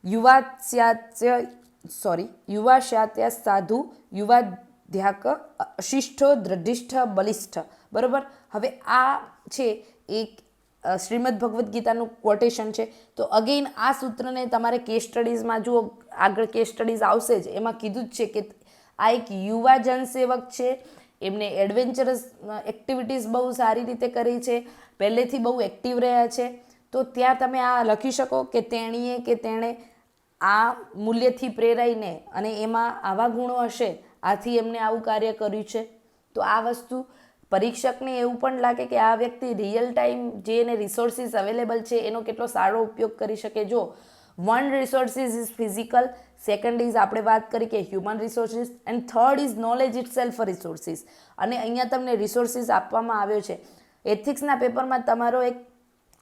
યુવાત્સ્યાત્ય યુવાશાત્યા સાધુ યુવાધ્યાક શિષ્ઠો દ્રઢિષ્ઠ બલિષ્ઠ. બરોબર. હવે આ છે એક શ્રીમદ ભગવદ્ ગીતાનું કોટેશન છે. તો અગેઇન આ સૂત્રને તમારે કેસ સ્ટડીઝમાં જુઓ, આગળ કેસ સ્ટડીઝ આવશે જ, એમાં કીધું જ છે કે આ એક યુવા જનસેવક છે, એમને એડવેન્ચરસ એક્ટિવિટીઝ બહુ સારી રીતે કરી છે, પહેલેથી બહુ એક્ટિવ રહ્યા છે. તો ત્યાં તમે આ લખી શકો કે તેણીએ કે તેણે આ મૂલ્યથી પ્રેરાઈને અને એમાં આવા ગુણો હશે, આથી એમને આવું કાર્ય કર્યું છે. તો આ વસ્તુ પરીક્ષકને એવું પણ લાગે કે આ વ્યક્તિ રિયલ ટાઈમ જે એને રિસોર્સિસ અવેલેબલ છે એનો કેટલો સારો ઉપયોગ કરી શકે. જો one resources is physical, second is આપણે વાત કરી કે human resources, and third is knowledge it self resources. અને અહીંયા તમને રિસોર્સિસ આપવામાં આવ્યો છે. એથિક્સના પેપરમાં તમારો એક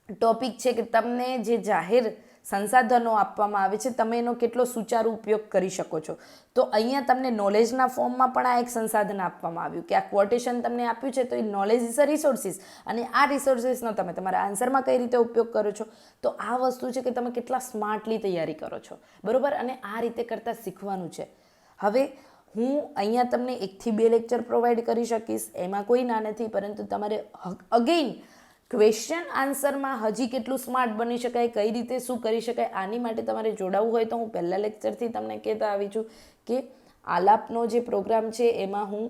ટોપિક છે કે તમને જે જાહેર સંસાધનો આપવામાં આવે છે તમે એનો કેટલો સુચારુ ઉપયોગ કરી શકો છો. તો અહીંયા તમને નોલેજના ફોર્મમાં પણ આ એક સંસાધન આપવામાં આવ્યું કે આ ક્વોટેશન તમને આપ્યું છે, તો એ નોલેજ ઇઝ અ રિસોર્સિસ, અને આ રિસોર્સિસનો તમે તમારા આન્સરમાં કઈ રીતે ઉપયોગ કરો છો. તો આ વસ્તુ છે કે તમે કેટલા સ્માર્ટલી તૈયારી કરો છો. બરાબર. અને આ રીતે કરતાં શીખવાનું છે. હવે હું અહીંયા તમને 1 થી 2 લેક્ચર પ્રોવાઈડ કરી શકીશ, એમાં કોઈ ના નથી, પરંતુ તમારે અગેઇન ક્વેશ્ચન આન્સરમાં હજી કેટલું સ્માર્ટ બની શકાય, કઈ રીતે શું કરી શકાય, આની માટે તમારે જોડાવવું હોય તો હું પહેલા લેક્ચરથી તમને કહેતા આવી છું કે આલાપનો જે પ્રોગ્રામ છે એમાં હું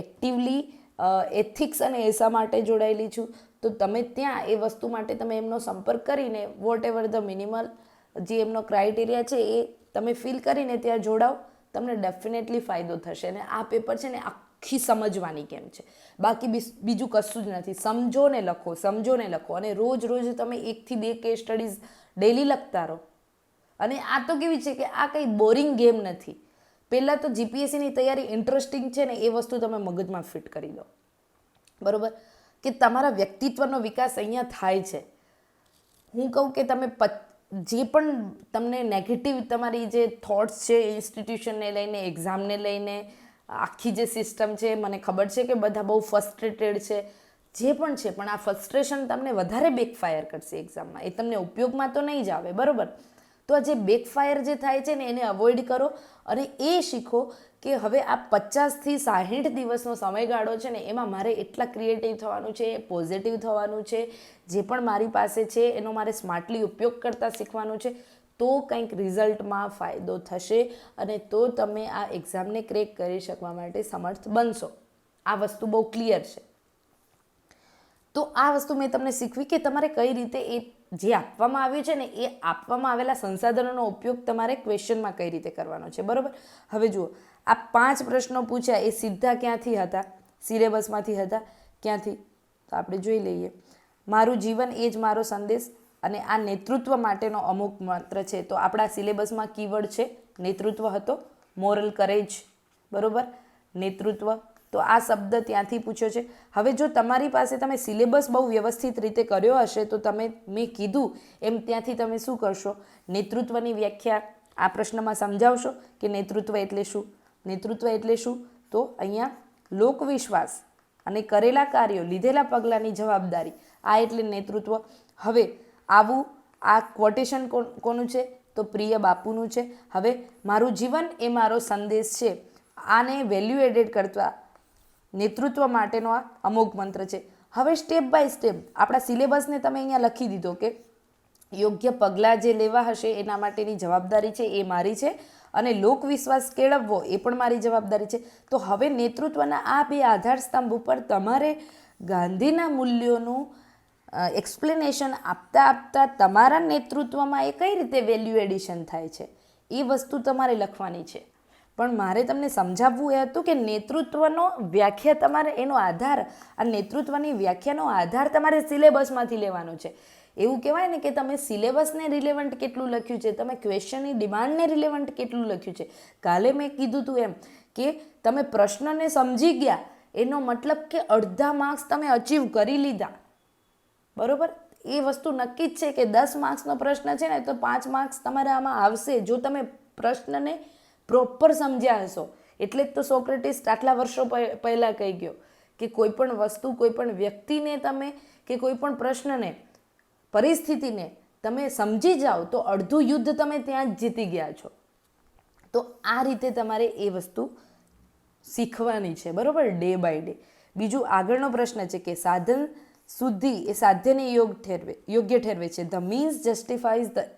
એક્ટિવલી એથિક્સ અને એસા માટે જોડાયેલી છું. તો તમે ત્યાં એ વસ્તુ માટે તમે એમનો સંપર્ક કરીને વોટ એવર ધ મિનિમલ જે એમનો ક્રાઇટેરિયા છે એ તમે ફિલ કરીને ત્યાં જોડાઓ, તમને ડેફિનેટલી ફાયદો થશે. અને આ પેપર છે ને આખી સમજવાની કેમ છે, બાકી બીજું કશું જ નથી. સમજો ને લખો, અને રોજ તમે 1 થી 2 કેસ સ્ટડીઝ ડેલી લખતા રહો. અને આ તો કેવી છે કે આ કંઈ બોરિંગ ગેમ નથી. પહેલાં તો જીપીએસસીની તૈયારી ઇન્ટરેસ્ટિંગ છે ને એ વસ્તુ તમે મગજમાં ફિટ કરી દો. બરાબર. કે તમારા વ્યક્તિત્વનો વિકાસ અહીંયા થાય છે. હું કહું કે તમે જે પણ તમને નેગેટિવ તમારી જે થોટ્સ છે ઇન્સ્ટિટ્યુશનને લઈને, એક્ઝામને લઈને, આખી જે સિસ્ટમ છે, મને ખબર છે કે બધા બહુ ફ્રસ્ટ્રેટેડ છે, જે પણ છે, પણ આ ફ્રસ્ટ્રેશન તમને વધારે બેકફાયર કરશે એક્ઝામમાં, એ તમને ઉપયોગમાં તો નહીં જ આવે. બરાબર. તો આ જે બેકફાયર જે થાય છે ને એને અવોઇડ કરો અને એ શીખો કે હવે આ 50 થી 60 દિવસનો સમયગાળો છે ને એમાં મારે એટલા ક્રિએટિવ થવાનું છે, પોઝિટિવ થવાનું છે, જે પણ મારી પાસે છે એનો મારે સ્માર્ટલી ઉપયોગ કરતાં શીખવાનું છે. તો કંઈક રિઝલ્ટમાં ફાયદો થશે અને તો તમે આ એક્ઝામને ક્રેક કરી શકવા માટે સમર્થ બનશો. આ વસ્તુ બહુ ક્લિયર છે. તો આ વસ્તુ મેં તમને શીખવી કે તમારે કઈ રીતે એ જે આપવામાં આવ્યું છે ને એ આપવામાં આવેલા સંસાધનોનો ઉપયોગ તમારે ક્વેશ્ચનમાં કઈ રીતે કરવાનો છે. બરાબર. હવે જુઓ, આ 5 પ્રશ્નો પૂછ્યા એ સીધા ક્યાંથી હતા? સિલેબસમાંથી હતા. ક્યાંથી? તો આપણે જોઈ લઈએ. મારું જીવન એ જ મારો સંદેશ, અને આ નેતૃત્વ માટેનો અમુક મંત્ર છે. તો આપણા સિલેબસમાં કીવર્ડ છે નેતૃત્વ હતો, મોરલ કરેજ. બરાબર. નેતૃત્વ, તો આ શબ્દ ત્યાંથી પૂછ્યો છે. હવે જો તમારી પાસે તમે સિલેબસ બહુ વ્યવસ્થિત રીતે કર્યો હશે તો તમે મેં કીધું એમ ત્યાંથી તમે શું કરશો? નેતૃત્વની વ્યાખ્યા આ પ્રશ્નમાં સમજાવશો કે નેતૃત્વ એટલે શું. નેતૃત્વ એટલે શું? તો અહીંયા લોકવિશ્વાસ અને કરેલા કાર્યો, લીધેલા પગલાંની જવાબદારી, આ એટલે નેતૃત્વ. હવે આવું આ ક્વોટેશન કોનું છે? તો પ્રિય બાપુનું છે. હવે મારું જીવન એ મારો સંદેશ છે, આને વેલ્યુ એડેડ કરતા નેતૃત્વ માટેનો આ અમુક મંત્ર છે. હવે સ્ટેપ બાય સ્ટેપ આપણા સિલેબસને તમે અહીંયા લખી દીધો કે યોગ્ય પગલાં જે લેવા હશે એના માટેની જવાબદારી છે એ મારી છે, અને લોકવિશ્વાસ કેળવવો એ પણ મારી જવાબદારી છે. તો હવે નેતૃત્વના આ 2 આધારસ્તંભ ઉપર તમારે ગાંધીના મૂલ્યોનું એક્સપ્લેનેશન આપતા તમારા નેતૃત્વમાં એ કઈ રીતે વેલ્યુ એડિશન થાય છે એ વસ્તુ તમારે લખવાની છે. પણ મારે તમને સમજાવવું એ હતું કે નેતૃત્વનો વ્યાખ્યા તમારે એનો આધાર, આ નેતૃત્વની વ્યાખ્યાનો આધાર તમારે સિલેબસમાંથી લેવાનો છે. એવું કહેવાય ને કે તમે સિલેબસને રિલેવન્ટ કેટલું લખ્યું છે, તમે ક્વેશ્ચનની ડિમાન્ડને રિલેવન્ટ કેટલું લખ્યું છે. કાલે મેં કીધું હતું એમ કે તમે પ્રશ્નને સમજી ગયા એનો મતલબ કે અડધા માર્ક્સ તમે અચીવ કરી લીધા. બરાબર. એ વસ્તુ નક્કી જ છે કે 10 માર્ક્સનો પ્રશ્ન છે ને તો 5 માર્ક્સ તમારે આમાં આવશે જો તમે પ્રશ્નને પ્રોપર સમજ્યા હશો. એટલે જ તો સોક્રેટિસ આટલા વર્ષો પહેલાં કહી ગયો કે કોઈ પણ વસ્તુ, કોઈ પણ વ્યક્તિને તમે કે કોઈ પણ પ્રશ્નને, પરિસ્થિતિને તમે સમજી જાઓ તો અડધું યુદ્ધ તમે ત્યાં જ જીતી ગયા છો. તો આ રીતે તમારે એ વસ્તુ શીખવાની છે, બરાબર, ડે બાય ડે. બીજું આગળનો પ્રશ્ન છે કે સાધન શુદ્ધિ એ સાધ્યને યોગ્ય ઠેરવે છે. The means justifies the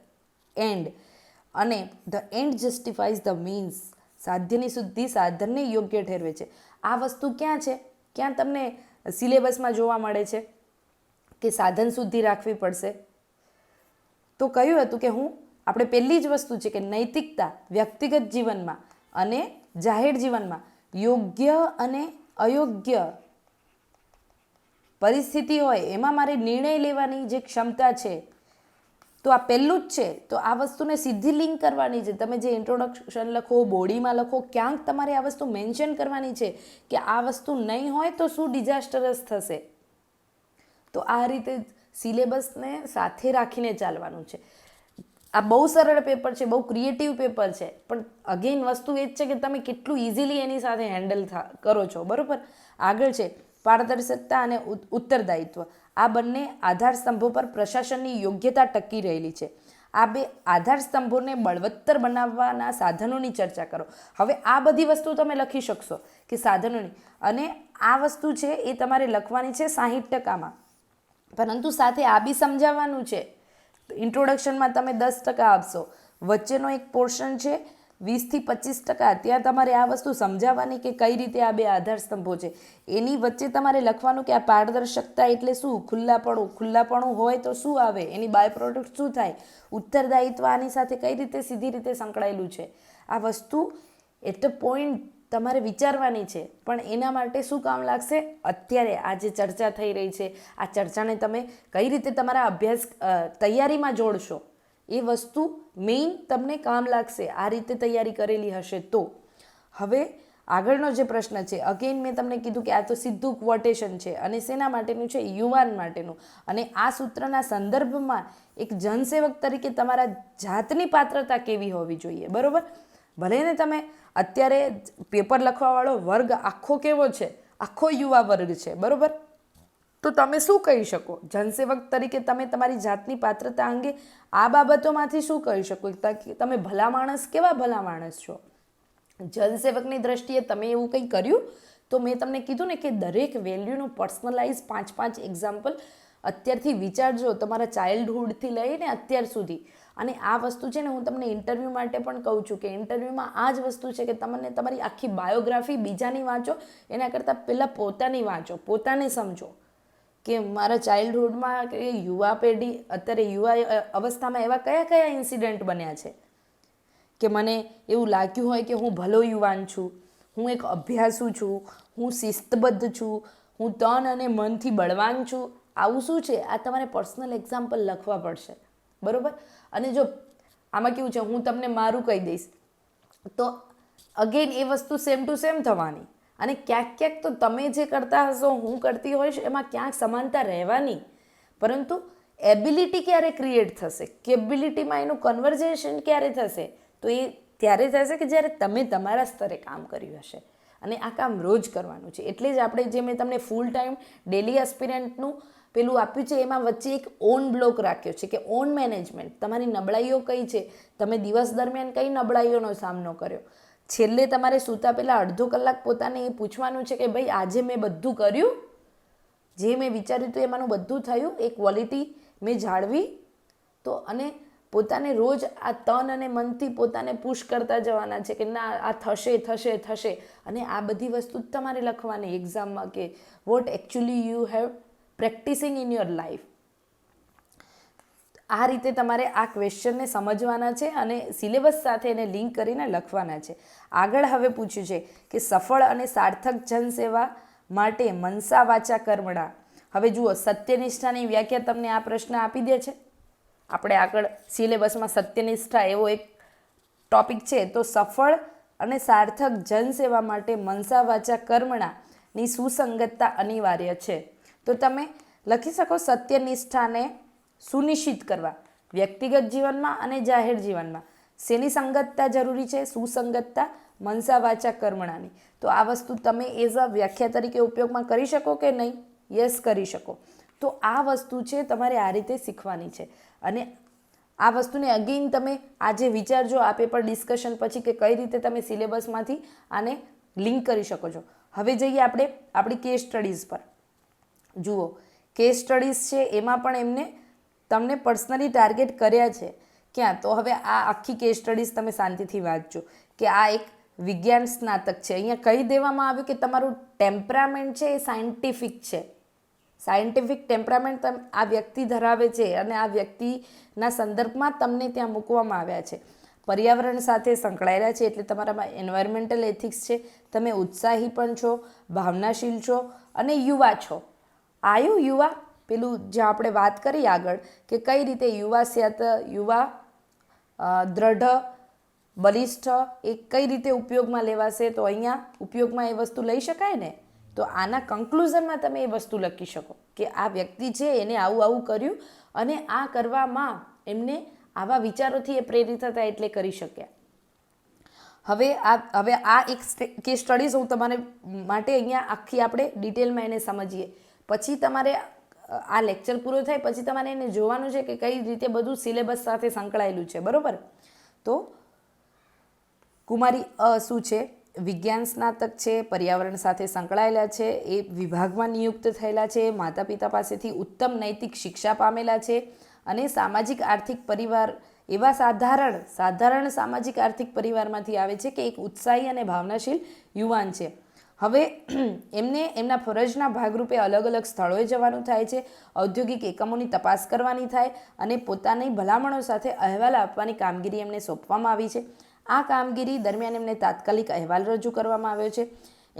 and અને the end justifies the means. સાધ્યની શુદ્ધિ સાધનને યોગ્ય ઠેરવે છે. આ વસ્તુ ક્યાં છે, ક્યાં તમને સિલેબસમાં જોવા મળે છે કે સાધન શુદ્ધિ રાખવી પડશે? તો કહ્યું હતું કે આપણે પહેલી જ વસ્તુ છે કે નૈતિકતા વ્યક્તિગત જીવનમાં અને જાહેર જીવનમાં યોગ્ય અને અયોગ્ય પરિસ્થિતિ હોય એમાં મારે નિર્ણય લેવાની જે ક્ષમતા છે, તો આ પહેલું જ છે. તો આ વસ્તુને સીધી લિંક કરવાની છે. તમે જે ઇન્ટ્રોડક્શન લખો, બોડીમાં લખો, ક્યાંક તમારે આ વસ્તુ મેન્શન કરવાની છે કે આ વસ્તુ નહીં હોય તો શું ડિઝાસ્ટરસ થશે. તો આ રીતે સિલેબસને સાથે રાખીને ચાલવાનું છે. આ બહુ સરળ પેપર છે, બહુ ક્રિએટિવ પેપર છે, પણ અગેન વસ્તુ એ જ છે કે તમે કેટલું ઇઝીલી એની સાથે હેન્ડલ કરો છો, બરાબર. આગળ છે પારદર્શકતા અને ઉત્તરદાયિત્વ. આ બંને આધાર સ્તંભો પર પ્રશાસનની યોગ્યતા ટકી રહેલી છે. આ બે આધાર સ્તંભોને બળવત્તર બનાવવાના સાધનોની ચર્ચા કરો. હવે આ બધી વસ્તુ તમે લખી શકશો કે સાધનોની, અને આ વસ્તુ છે એ તમારે લખવાની છે 60%. પરંતુ સાથે આ બી સમજાવવાનું છે. ઇન્ટ્રોડક્શનમાં તમે 10% આપશો, વચ્ચેનો એક પોર્શન છે 20 થી 25%, ત્યાં તમારે આ વસ્તુ સમજાવવાની કે કઈ રીતે આ બે આધાર સ્તંભો છે. એની વચ્ચે તમારે લખવાનું કે આ પારદર્શકતા એટલે શું, ખુલ્લાપણું હોય તો શું આવે, એની બાય પ્રોડક્ટ શું થાય, ઉત્તરદાયિત્વ આની સાથે કઈ રીતે સીધી રીતે સંકળાયેલું છે. આ વસ્તુ એટ અ પોઈન્ટ તમારે વિચારવાની છે. પણ એના માટે શું કામ લાગશે, અત્યારે આ જે ચર્ચા થઈ રહી છે, આ ચર્ચાને તમે કઈ રીતે તમારા અભ્યાસ તૈયારીમાં જોડશો, એ વસ્તુ મેઇન તમને કામ લાગશે આ રીતે તૈયારી કરેલી હશે તો. હવે આગળનો જે પ્રશ્ન છે, અગેન મેં તમને કીધું કે આ તો સીધું ક્વોટેશન છે અને શેના માટેનું છે, યુવાન માટેનું. અને આ સૂત્રના સંદર્ભમાં એક જનસેવક તરીકે તમારા જાતની પાત્રતા કેવી હોવી જોઈએ, બરાબર. ભલે ને તમે અત્યારે પેપર લખવાવાળો વર્ગ આખો કેવો છે, આખો યુવા વર્ગ છે, બરાબર. તો તમે શું કહી શકો જનસેવક તરીકે, તમે તમારી જાતની પાત્રતા અંગે આ બાબતોમાંથી શું કહી શકો કે તમે ભલા માણસ, કેવા ભલા માણસ છો. જનસેવકની દ્રષ્ટિએ તમે એવું કંઈ કર્યું તો મેં તમને કીધું ને કે દરેક વેલ્યુનું પર્સનલાઇઝ 5 એક્ઝામ્પલ અત્યારથી વિચારજો, તમારા ચાઇલ્ડહુડથી લઈને અત્યાર સુધી. અને આ વસ્તુ છે ને હું તમને ઇન્ટરવ્યૂ માટે પણ કહું છું કે ઇન્ટરવ્યૂમાં આ જ વસ્તુ છે કે તમને તમારી આખી બાયોગ્રાફી બીજાની વાંચો એના કરતાં પહેલાં પોતાની વાંચો, પોતાને સમજો કે મારા ચાઇલ્ડહુડમાં કે યુવા પેઢી અત્યારે યુવા અવસ્થામાં એવા કયા કયા ઇન્સિડન્ટ બન્યા છે કે મને એવું લાગ્યું હોય કે હું ભલો યુવાન છું, હું એક અભ્યાસુ છું, હું શિસ્તબદ્ધ છું, હું તન અને મનથી બળવાન છું. આવું શું છે, આ તમારે પર્સનલ એક્ઝામ્પલ લખવા પડશે, બરાબર. અને જો આમાં કેવું છે, હું તમને મારું કહી દઈશ તો અગેન એ વસ્તુ સેમ ટુ સેમ થવાની. અને ક્યાંક ક્યાંક તો તમે જે કરતા હશો, હું કરતી હોઈશ, એમાં ક્યાંક સમાનતા રહેવાની. પરંતુ એબિલિટી ક્યારે ક્રિએટ થશે, કેબિલિટીમાં એનું કન્વર્ઝેશન ક્યારે થશે, તો એ ત્યારે થશે કે જ્યારે તમે તમારા સ્તરે કામ કર્યું હશે. અને આ કામ રોજ કરવાનું છે. એટલે જ આપણે જે મેં તમને ફૂલ ટાઈમ ડેલી એસ્પિરન્ટનું પેલું આપ્યું છે, એમાં વચ્ચે એક ઓન બ્લોક રાખ્યો છે કે ઓન મેનેજમેન્ટ. તમારી નબળાઈઓ કઈ છે, તમે દિવસ દરમિયાન કઈ નબળાઈઓનો સામનો કર્યો. છેલ્લે તમારે સૂતા પહેલાં અડધો કલાક પોતાને એ પૂછવાનું છે કે ભાઈ આજે મેં બધું કર્યું, જે મેં વિચાર્યું હતું એમાંનું બધું થયું, એ ક્વોલિટી મેં જાળવી. તો અને પોતાને રોજ આ તન અને મનથી પોતાને પુશ કરતા જવાના છે કે ના આ થશે થશે થશે. અને આ બધી વસ્તુ જ તમારે લખવાની એક્ઝામમાં કે what actually you have practising in your life. આ રીતે તમારે આ ક્વેશ્ચનને સમજવાના છે અને સિલેબસ સાથે એને લિંક કરીને લખવાના છે. આગળ હવે પૂછ્યું છે કે સફળ અને સાર્થક જનસેવા માટે મનસા વાચા કર્મણા. હવે જુઓ, સત્યનિષ્ઠાની વ્યાખ્યા તમને આ પ્રશ્ન આપી દે છે. આપણે આગળ સિલેબસમાં સત્યનિષ્ઠા એવો એક ટોપિક છે, તો સફળ અને સાર્થક જનસેવા માટે મનસા વાચા કર્મણાની સુસંગતતા અનિવાર્ય છે. તો તમે લખી શકો સત્યનિષ્ઠાને સુનિશ્ચિત કરવા વ્યક્તિગત જીવનમાં અને જાહેર જીવનમાં શેની સંગતતા જરૂરી છે, સુસંગતતા મનસા વાચા કર્મણાની. તો આ વસ્તુ તમે એઝ અ વ્યાખ્યા તરીકે ઉપયોગમાં કરી શકો કે નહીં? યસ, કરી શકો. તો આ વસ્તુ છે તમારે આ રીતે શીખવાની છે. અને આ વસ્તુને અગેઇન તમે આજે વિચારજો આ પેપર ડિસ્કશન પછી કે કઈ રીતે તમે સિલેબસમાંથી આને લિંક કરી શકો છો. હવે જઈએ આપણે આપણી કેસ સ્ટડીઝ પર. જુઓ, કેસ સ્ટડીઝ છે એમાં પણ એમને તમને પર્સનલી ટાર્ગેટ કર્યા છે. ક્યાં? તો હવે આ આખી કેસ સ્ટડીઝ તમે શાંતિથી વાંચજો કે આ એક વિજ્ઞાન સ્નાતક છે. અહીંયા કહી દેવામાં આવ્યું કે તમારું ટેમ્પરામેન્ટ છે એ સાયન્ટિફિક છે. સાયન્ટિફિક ટેમ્પરામેન્ટ આ વ્યક્તિ ધરાવે છે અને આ વ્યક્તિના સંદર્ભમાં તમને ત્યાં મૂકવામાં આવ્યા છે. પર્યાવરણ સાથે સંકળાયેલા છે એટલે તમારામાં એન્વાયરમેન્ટલ એથિક્સ છે. તમે ઉત્સાહી પણ છો, ભાવનાશીલ છો અને યુવા છો. આયુ યુવા પેલું જ્યાં આપણે વાત કરી આગળ કે કઈ રીતે યુવા દ્રઢ બલિષ્ઠ એ કઈ રીતે ઉપયોગમાં લેવાશે, તો અહીંયા ઉપયોગમાં એ વસ્તુ લઈ શકાય ને. તો આના કન્ક્લુઝનમાં તમે એ વસ્તુ લખી શકો કે આ વ્યક્તિ છે એને આવું આવું કર્યું અને આ કરવામાં એમને આવા વિચારોથી એ પ્રેરિત હતા એટલે કરી શક્યા. હવે આ એક કેસ સ્ટડીઝ હું તમારે માટે અહીંયા આખી આપણે ડિટેલમાં એને સમજીએ. પછી તમારે આ લેક્ચર પૂરો થાય પછી તમારે એને જોવાનું છે કે કઈ રીતે બધું સિલેબસ સાથે સંકળાયેલું છે. બરાબર? તો કુમારી શું છે? વિજ્ઞાન સ્નાતક છે, પર્યાવરણ સાથે સંકળાયેલા છે, એ વિભાગમાં નિયુક્ત થયેલા છે, માતા પિતા પાસેથી ઉત્તમ નૈતિક શિક્ષા પામેલા છે અને સામાજિક આર્થિક પરિવાર એવા સાધારણ સામાજિક આર્થિક પરિવારમાંથી આવે છે કે એક ઉત્સાહી અને ભાવનાશીલ યુવાન છે. હવે એમને એમના ફરજના ભાગરૂપે અલગ અલગ સ્થળોએ જવાનું થાય છે, ઔદ્યોગિક એકમોની તપાસ કરવાની થાય અને પોતાની ભલામણો સાથે અહેવાલ આપવાની કામગીરી એમને સોંપવામાં આવી છે. આ કામગીરી દરમિયાન એમને તાત્કાલિક અહેવાલ રજૂ કરવામાં આવ્યો છે.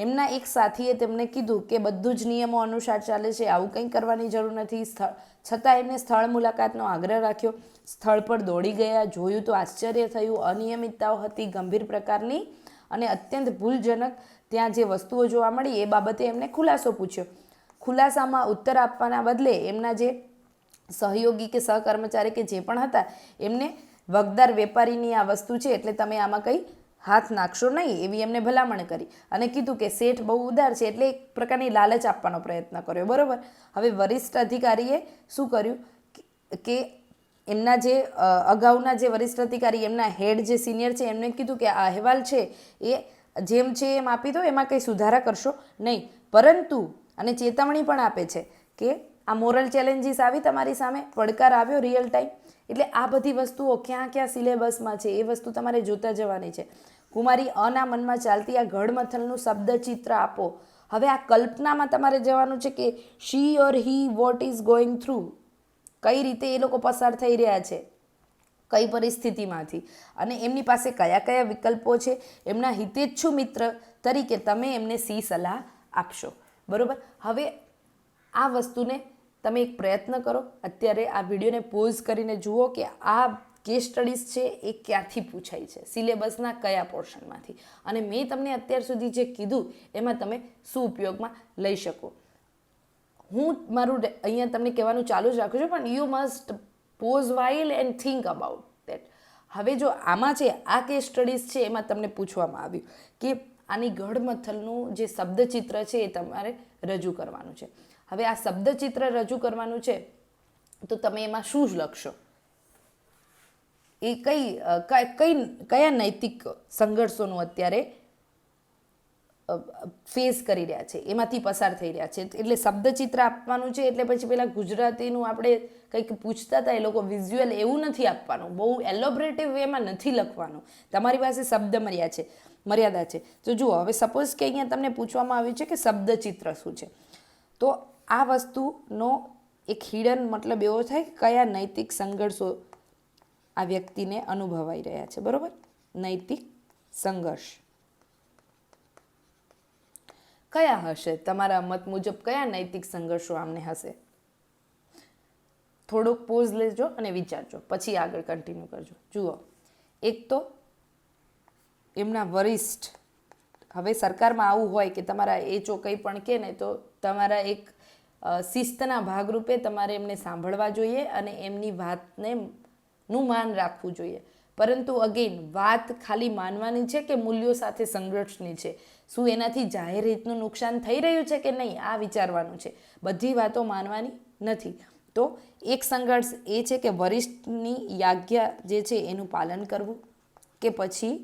એમના એક સાથીએ તેમને કીધું કે બધું જ નિયમો અનુસાર ચાલે છે, આવું કંઈ કરવાની જરૂર નથી. છતાં એમને સ્થળ મુલાકાતનો આગ્રહ રાખ્યો. સ્થળ પર દોડી ગયા, જોયું તો આશ્ચર્ય થયું. અનિયમિતતાઓ હતી ગંભીર પ્રકારની અને અત્યંત ભૂલજનક. ત્યાં જે વસ્તુઓ જોવા મળી એ બાબતે એમને ખુલાસો પૂછ્યો. ખુલાસામાં ઉત્તર આપવાના બદલે એમના જે સહયોગી કે સહકર્મચારી કે જે પણ હતા એમને વગદાર વેપારીની આ વસ્તુ છે એટલે તમે આમાં કંઈ હાથ નાખશો નહીં એવી એમને ભલામણ કરી અને કીધું કે શેઠ બહુ ઉદાર છે એટલે એક પ્રકારની લાલચ આપવાનો પ્રયત્ન કર્યો. બરાબર? હવે વરિષ્ઠ અધિકારીએ શું કર્યું કે એમના જે અગાઉના જે વરિષ્ઠ અધિકારી એમના હેડ જે સિનિયર છે એમને કીધું કે આ અહેવાલ છે એ જેમ છે એમ આપી દો, એમાં કંઈ સુધારા કરશો નહીં. પરંતુ અને ચેતવણી પણ આપે છે કે આ મોરલ ચેલેન્જીસ આવી તમારી સામે, પડકાર આવ્યો રિયલ ટાઈમ. એટલે આ બધી વસ્તુઓ ક્યાં ક્યાં સિલેબસમાં છે એ વસ્તુ તમારે જોતા જવાની છે. કુમારી અના મનમાં ચાલતી આ ઘડમથલનું શબ્દચિત્ર આપો. હવે આ કલ્પનામાં તમારે જવાનું છે કે શી ઓર હી વોટ ઇઝ ગોઈંગ થ્રુ, કઈ રીતે એ લોકો પસાર થઈ રહ્યા છે, કઈ પરિસ્થિતિમાંથી, અને એમની પાસે કયા કયા વિકલ્પો છે. એમના હિતેચ્છુ મિત્ર તરીકે તમે એમને સી સલાહ આપશો. બરાબર? હવે આ વસ્તુને તમે એક પ્રયત્ન કરો, અત્યારે આ વિડીયોને પોઝ કરીને જુઓ કે આ કેસ સ્ટડીઝ છે એ ક્યાંથી પૂછાય છે, સિલેબસના કયા પોર્શનમાંથી, અને મેં તમને અત્યાર સુધી જે કીધું એમાં તમે શું ઉપયોગમાં લઈ શકો. હું મારું અહીંયા તમને કહેવાનું ચાલુ જ રાખું છું, પણ you must pause while and think about that. હવે જો આમાં છે આ કેસ સ્ટડીઝ છે એમાં તમને પૂછવામાં આવ્યું કે આની ઘડમથલનું જે શબ્દચિત્ર છે એ તમારે રજૂ કરવાનું છે. હવે આ શબ્દચિત્ર રજૂ કરવાનું છે તો તમે એમાં શું જ લખશો? એ કયા નૈતિક સંઘર્ષોનું અત્યારે ફેસ કરી રહ્યા છે, એમાંથી પસાર થઈ રહ્યા છે. એટલે શબ્દચિત્ર આપવાનું છે. એટલે પછી પેલા ગુજરાતીનું આપણે કંઈક પૂછતા હતા એ લોકો વિઝ્યુઅલ, એવું નથી આપવાનું, બહુ એલોબરેટિવ વેમાં નથી લખવાનું. તમારી પાસે શબ્દ મર્યાદા છે. તો જુઓ, હવે સપોઝ કે અહીંયા તમને પૂછવામાં આવ્યું છે કે શબ્દચિત્ર શું છે, તો આ વસ્તુનો એક હિડન મતલબ એવો થાય કે કયા નૈતિક સંઘર્ષો આ વ્યક્તિને અનુભવાઈ રહ્યા છે. બરાબર? નૈતિક સંઘર્ષ કયા હશે તમારા મત મુજબ? કયા નૈતિક સંઘર્ષો આમને હશે? થોડોક પોઝ લેજો અને વિચારજો, પછી આગળ કન્ટિન્યુ કરજો. જુઓ, એક તો એમના વરિષ્ઠ, હવે સરકારમાં આવું હોય કે તમારા એચઓ કંઈ પણ કહે ને તો તમારા એક શિસ્તના ભાગરૂપે તમારે એમને સાંભળવા જોઈએ અને એમની વાતને નું માન રાખવું જોઈએ. પરંતુ અગેન વાત ખાલી માનવાની છે કે મૂલ્યો સાથે સંઘર્ષની છે? શું એનાથી જાહેર હિતનું નુકસાન થઈ રહ્યું છે કે નહીં, આ વિચારવાનું છે. બધી વાતો માનવાની નથી. તો એક સંઘર્ષ એ છે કે વરિષ્ઠની આજ્ઞા જે છે એનું પાલન કરવું, કે પછી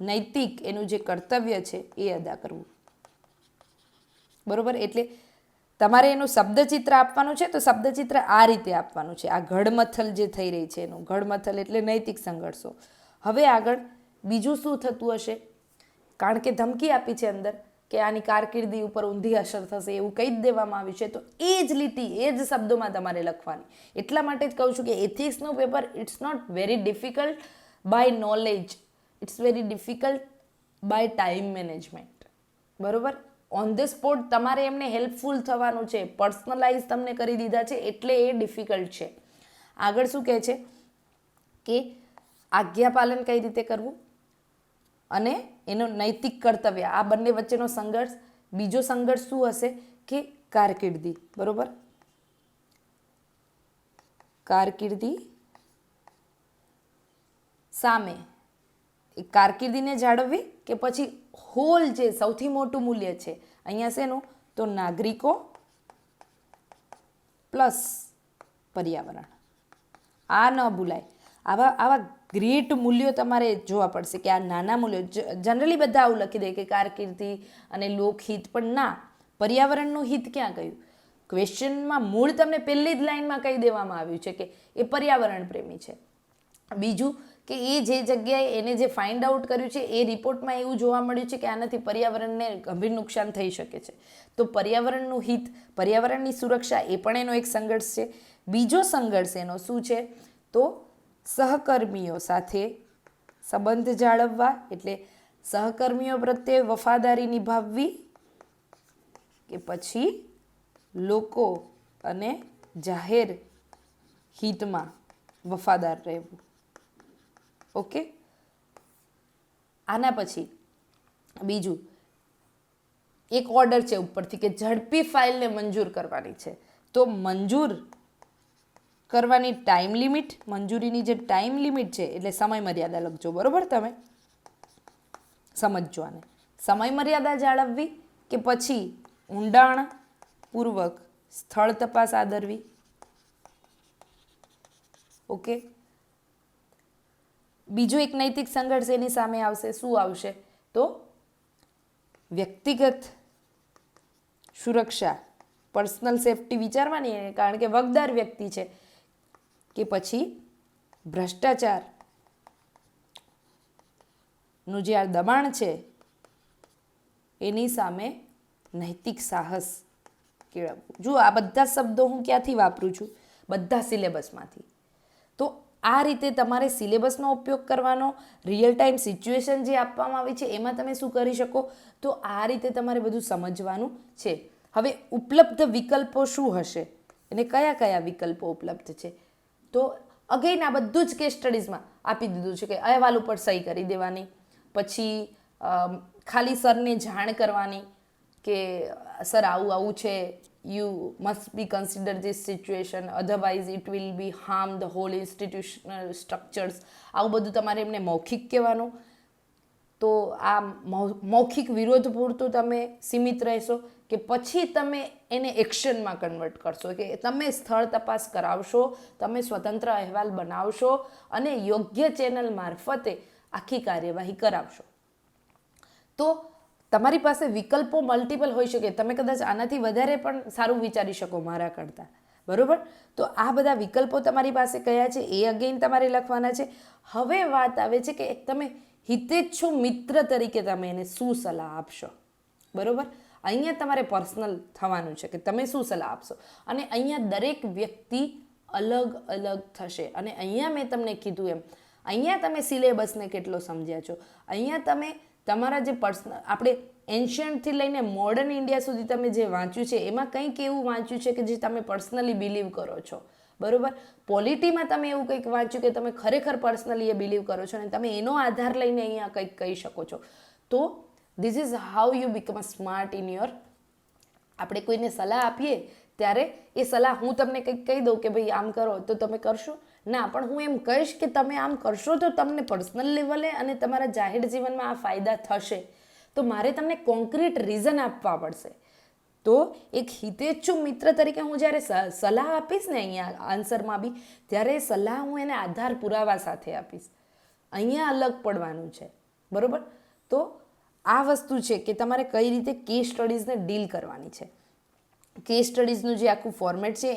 નૈતિક એનું જે કર્તવ્ય છે એ અદા કરવું. બરોબર, એટલે તમારે એનું શબ્દચિત્ર આપવાનું છે, તો શબ્દચિત્ર આ રીતે આપવાનું છે. આ ઘડમથલ જે થઈ રહી છે એનું ઘડમથલ એટલે નૈતિક સંઘર્ષો. હવે આગળ બીજું શું થતું હશે? કારણ કે ધમકી આપી છે અંદર કે આની કારકિર્દી ઉપર ઊંધી અસર થશે એવું કહી જ દેવામાં આવ્યું છે, તો એ જ લીટી એ જ શબ્દોમાં તમારે લખવાની. એટલા માટે જ કહું છું કે એથિક્સનું paper it's not very difficult by knowledge, it's very difficult by time management. બરોબર, ઓન ધ સ્પોટ તમારે એમને હેલ્પફુલ થવાનું છે, પર્સનલાઇઝ તમને કરી દીધા છે એટલે એ ડિફિકલ્ટ છે. આગળ શું કહે છે કે આજ્ઞાપાલન કઈ રીતે કરવું અને એનું નૈતિક કર્તવ્ય, આ બંને વચ્ચેનો સંઘર્ષ. બીજો સંઘર્ષ શું હશે કે કારકિર્દી. બરોબર, કારકિર્દી સામે એ કારકિર્દીને જાળવવી કે પછી હોલ જે સૌથી મોટું મૂલ્ય છે અહીંયા શેનું, તો નાગરિકો પ્લસ પર્યાવરણ. આ ન ભૂલાય. આવા ગ્રેટ મૂલ્યો તમારે જોવા પડશે કે આ નાના મૂલ્યો. જનરલી બધા આવું લખી દે કે કારકિર્દી અને લોકહિત, પણ ના, પર્યાવરણનું હિત ક્યાં કહ્યું? ક્વેશ્ચનમાં મૂળ તમને પહેલી જ લાઈનમાં કહી દેવામાં આવ્યું છે કે એ પર્યાવરણ પ્રેમી છે. બીજું કે એ જે જગ્યાએ એને જે ફાઇન્ડ આઉટ કર્યું છે એ રિપોર્ટમાં એવું જોવા મળ્યું છે કે આનાથી પર્યાવરણને ગંભીર નુકસાન થઈ શકે છે. તો પર્યાવરણનું હિત, પર્યાવરણની સુરક્ષા એ પણ એનો એક સંઘર્ષ છે. બીજો સંઘર્ષ એનો શું છે, તો સહકર્મીઓ સાથે સંબંધ જાળવવા, એટલે સહકર્મીઓ પ્રત્યે વફાદારી નિભાવવી કે પછી લોકો અને જાહેર હિતમાં વફાદાર રહેવું. ઓકે, આના પછી બીજું એક ઓર્ડર છે ઉપરથી કે ઝડપી ફાઇલને મંજૂર કરવાની છે. તો મંજૂર કરવાની ટાઈમ લિમિટ, મંજૂરીની જે ટાઈમ લિમિટ છે એટલે સમય મર્યાદા લખજો. બરોબર, તમે સમજજો આને. સમય મર્યાદા જાળવવી કે પછી ઊંડાણપૂર્વક સ્થળ તપાસ આદરવી. ઓકે, બીજો એક નૈતિક સંઘર્ષ એની સામે આવશે. શું આવશે? તો વ્યક્તિગત સુરક્ષા, પર્સનલ સેફટી વિચારવાની, કારણ કે વગદાર વ્યક્તિ છે, કે પછી ભ્રષ્ટાચારનું જે આ દબાણ છે એની સામે નૈતિક સાહસ કેળવવું. જુઓ, આ બધા શબ્દો હું ક્યાંથી વાપરું છું? બધા સિલેબસમાંથી. તો આ રીતે તમારે સિલેબસનો ઉપયોગ કરવાનો. રિયલ ટાઈમ સિચ્યુએશન જે આપવામાં આવી છે એમાં તમે શું કરી શકો, તો આ રીતે તમારે બધું સમજવાનું છે. હવે ઉપલબ્ધ વિકલ્પો શું હશે અને કયા કયા વિકલ્પો ઉપલબ્ધ છે, તો અગેન આ બધું જ કેસ સ્ટડીઝમાં આપી દીધું છે કે અહેવાલ ઉપર સહી કરી દેવાની, પછી ખાલી સરને જાણ કરવાની કે સર આવું આવું છે, you must be consider this situation, otherwise it will be harm the whole institutional structures. આવું બધું તમારે એમને મૌખિક કહેવાનું. તો આ મૌખિક વિરોધ પૂરતું તમે સીમિત રહેશો કે પછી તમે એને એક્શનમાં કન્વર્ટ કરશો, કે તમે સ્થળ તપાસ કરાવશો, તમે સ્વતંત્ર અહેવાલ બનાવશો અને યોગ્ય ચેનલ મારફતે આખી કાર્યવાહી કરાવશો. તો તમારી પાસે વિકલ્પો મલ્ટિપલ હોઈ શકે. તમે કદાચ આનાથી વધારે પણ સારું વિચારી શકો મારા કરતાં. બરોબર, તો આ બધા વિકલ્પો તમારી પાસે કયા છે એ અગેન તમારે લખવાના છે. હવે વાત આવે છે કે તમે હિતેચ્છુ મિત્ર તરીકે તમે એને શું સલાહ આપશો. બરોબર, અહીંયા તમારે પર્સનલ થવાનું છે કે તમે શું સલાહ આપશો. અને અહીંયા દરેક વ્યક્તિ અલગ અલગ થશે. અને અહીંયા મેં તમને કીધું એમ, અહીંયા તમે સિલેબસને કેટલો સમજ્યા છો, અહીંયા તમે તમારા જે પર્સનલ, આપણે એન્શિયન્ટથી લઈને મોડર્ન ઇન્ડિયા સુધી તમે જે વાંચ્યું છે એમાં કંઈક એવું વાંચ્યું છે કે જે તમે પર્સનલી બિલીવ કરો છો. બરોબર, પોલિટીમાં તમે એવું કંઈક વાંચ્યું કે તમે ખરેખર પર્સનલી એ બિલીવ કરો છો અને તમે એનો આધાર લઈને અહીંયા કંઈક કહી શકો છો. તો this is how you become a smart in your. આપણે કોઈને સલાહ આપીએ ત્યારે એ સલાહ હું તમને કંઈક કહી દઉં કે ભાઈ આમ કરો તો તમે કરશો ના, પણ હું એમ કહીશ કે તમે આમ કરશો તો તમને પર્સનલ લેવલે અને તમારા જાહેર જીવનમાં આ ફાયદા થશે. તો મારે તમને કોન્ક્રીટ રીઝન આપવા પડશે. તો એક હિતેચ્છુ મિત્ર તરીકે હું જ્યારે સલાહ આપીશ ને અહીંયા આન્સરમાં બી, ત્યારે સલાહ હું એને આધાર પુરાવા સાથે આપીશ. અહીંયા અલગ પડવાનું છે, બરાબર. તો આ વસ્તુ છે કે તમારે કઈ રીતે કેસ સ્ટડીઝને ડીલ કરવાની છે. કેસ સ્ટડીઝનું જે આખું ફોર્મેટ છે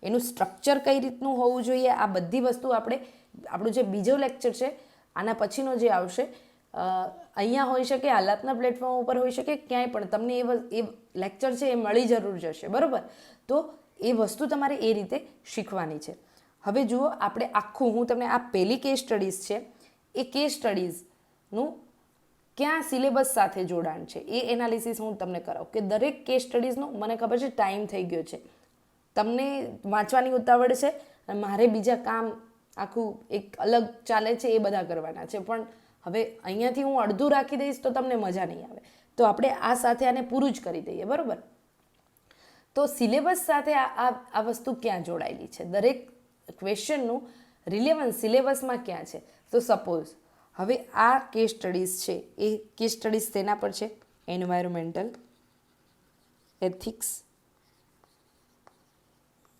એનું સ્ટ્રક્ચર કઈ રીતનું હોવું જોઈએ, આ બધી વસ્તુ આપણું જે બીજો લેક્ચર છે આના પછીનો જે આવશે, અહીંયા હોઈ શકે, હાલાતના પ્લેટફોર્મ ઉપર હોઈ શકે, ક્યાંય પણ તમને એ લેક્ચર છે એ મળી જરૂર જશે, બરાબર. તો એ વસ્તુ તમારે એ રીતે શીખવાની છે. હવે જુઓ, આપણે આખું, હું તમને આ પહેલી કેસ સ્ટડીઝ છે, એ કેસ સ્ટડીઝનું ક્યાં સિલેબસ સાથે જોડાણ છે એ એનાલિસિસ હું તમને કરાવું કે દરેક કેસ સ્ટડીઝનો, મને ખબર છે ટાઈમ થઈ ગયો છે, તમને વાંચવાની ઉતાવળ છે અને મારે બીજા કામ આખું એક અલગ ચાલે છે, એ બધા કરવાના છે, પણ હવે અહીંયાથી હું અડધું રાખી દઈશ તો તમને મજા નહીં આવે. તો આપણે આ સાથે આને પૂરું જ કરી દઈએ, બરાબર. તો સિલેબસ સાથે આ વસ્તુ ક્યાં જોડાયેલી છે, દરેક ક્વેશ્ચનનું રિલેવન્સ સિલેબસમાં ક્યાં છે. તો સપોઝ હવે આ કેસ સ્ટડીઝ છે, એ કેસ સ્ટડીઝ તેના પર છે, એન્વાયરમેન્ટલ એથિક્સ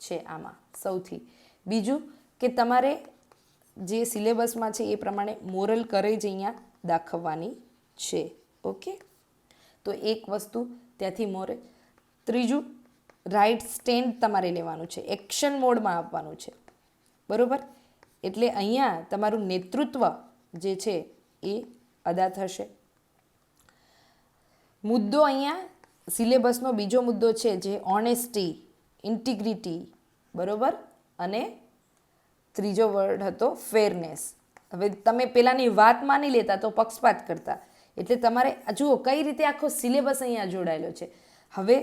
છે આમાં સૌથી. બીજું કે તમારે જે સિલેબસમાં છે એ પ્રમાણે મોરલ કરેજ અહીંયા દાખવવાની છે. ઓકે, તો એક વસ્તુ ત્યાંથી મોરલ. ત્રીજું, રાઇટ સ્ટેન્ડ તમારે લેવાનું છે, એક્શન મોડમાં આવવાનું છે, બરાબર. એટલે અહીંયા તમારું નેતૃત્વ જે છે એ અદા થશે. મુદ્દો અહીંયા સિલેબસનો બીજો મુદ્દો છે જે ઓનેસ્ટી, ઇન્ટિગ્રિટી, બરાબર. અને ત્રીજો વર્ડ હતો ફેરનેસ. હવે તમે પેલાની વાત માની લેતા તો પક્ષપાત કરતા, એટલે તમારે જુઓ કઈ રીતે આખો સિલેબસ અહીંયા જોડાયેલો છે. હવે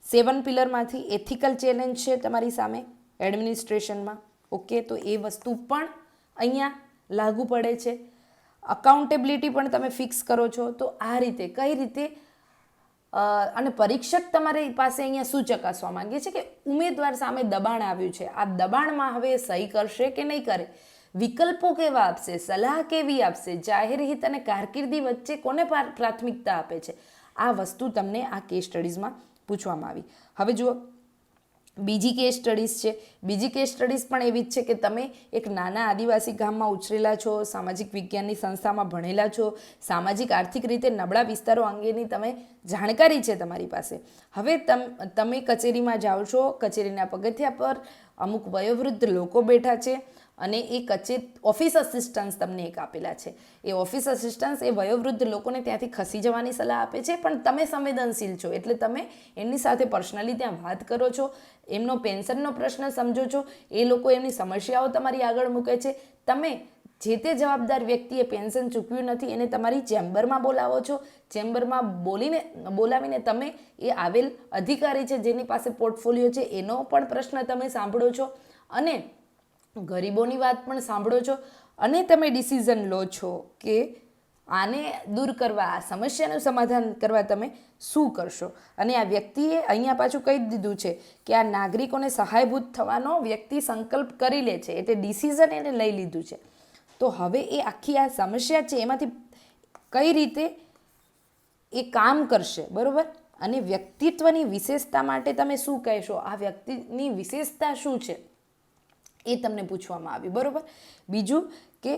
7 પિલરમાંથી એથિકલ ચેલેન્જ છે તમારી સામે એડમિનિસ્ટ્રેશનમાં. ઓકે, તો એ વસ્તુ પણ અહીંયા લાગુ પડે છે. અકાઉન્ટેબિલિટી પણ તમે ફિક્સ કરો છો. તો આ રીતે કઈ રીતે, અને પરીક્ષક તમારી પાસે અહીંયા શું ચકાસવા માંગે છે કે ઉમેદવાર સામે દબાણ આવ્યું છે, આ દબાણમાં હવે સહી કરશે કે નહીં કરે, વિકલ્પો કેવા આપશે, સલાહ કેવી આપશે, જાહેર હિત અને કારકિર્દી વચ્ચે કોને પ્રાથમિકતા આપે છે, આ વસ્તુ તમને આ કેસ સ્ટડીઝમાં પૂછવામાં આવી. હવે જુઓ, બીજી કેસ સ્ટડીઝ છે. બીજી કેસ સ્ટડીઝ પણ એવી જ છે કે તમે એક નાના આદિવાસી ગામમાં ઉછરેલા છો, સામાજિક વિજ્ઞાનની સંસ્થામાં ભણેલા છો, સામાજિક આર્થિક રીતે નબળા વિસ્તારો અંગેની તમે જાણકારી છે તમારી પાસે. હવે તમે કચેરીમાં જાઓ છો, કચેરીના પગથિયા પર અમુક વયોવૃદ્ધ લોકો બેઠા છે અને એ ઓફિસ અસિસ્ટન્સ તમને એક આપેલા છે. એ ઓફિસ અસિસ્ટન્સ એ વયોવૃદ્ધ લોકોને ત્યાંથી ખસી જવાની સલાહ આપે છે, પણ તમે સંવેદનશીલ છો એટલે તમે એમની સાથે પર્સનલી ત્યાં વાત કરો છો, એમનો પેન્શનનો પ્રશ્ન સમજો છો, એ લોકો એમની સમસ્યાઓ તમારી આગળ મૂકે છે. તમે જે તે જવાબદાર વ્યક્તિએ પેન્શન ચૂકવ્યું નથી એને તમારી ચેમ્બરમાં બોલાવો છો. ચેમ્બરમાં બોલાવીને તમે એ આવેલ અધિકારી છે જેની પાસે પોર્ટફોલિયો છે એનો પણ પ્રશ્ન તમે સાંભળો છો અને ગરીબોની વાત પણ સાંભળો છો અને તમે ડિસિઝન લો છો કે આને દૂર કરવા, આ સમસ્યાનું સમાધાન કરવા તમે શું કરશો. અને આ વ્યક્તિએ અહીંયા પાછું કહી દીધું છે કે આ નાગરિકોને સહાયભૂત થવાનો વ્યક્તિ સંકલ્પ કરી લે છે, એટલે ડિસિઝન એને લઈ લીધું છે. તો હવે એ આખી આ સમસ્યા છે એમાંથી કઈ રીતે એ કામ કરશે, બરાબર. અને વ્યક્તિત્વની વિશેષતા માટે તમે શું કહેશો, આ વ્યક્તિની વિશેષતા શું છે એ તમને પૂછવામાં આવ્યું, બરાબર. બીજું કે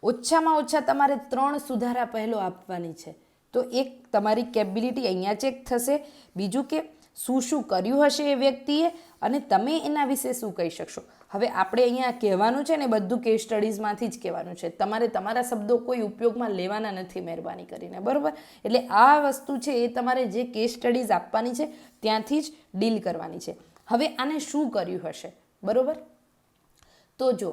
ઓછામાં ઓછા તમારે 3 સુધારા પહેલો આપવાની છે. તો એક તમારી કેપેબિલિટી અહીંયા ચેક થશે, બીજું કે શું શું કર્યું હશે એ વ્યક્તિએ અને તમે એના વિશે શું કહી શકશો. હવે આપણે અહીંયા કહેવાનું છે ને બધું કેસ સ્ટડીઝમાંથી જ કહેવાનું છે, તમારે તમારા શબ્દો કોઈ ઉપયોગમાં લેવાના નથી મહેરબાની કરીને, બરાબર. એટલે આ વસ્તુ છે એ તમારે જે કેસ સ્ટડીઝ આપવાની છે ત્યાંથી જ ડીલ કરવાની છે. હવે આને શું કર્યું હશે, બરાબર. તો જો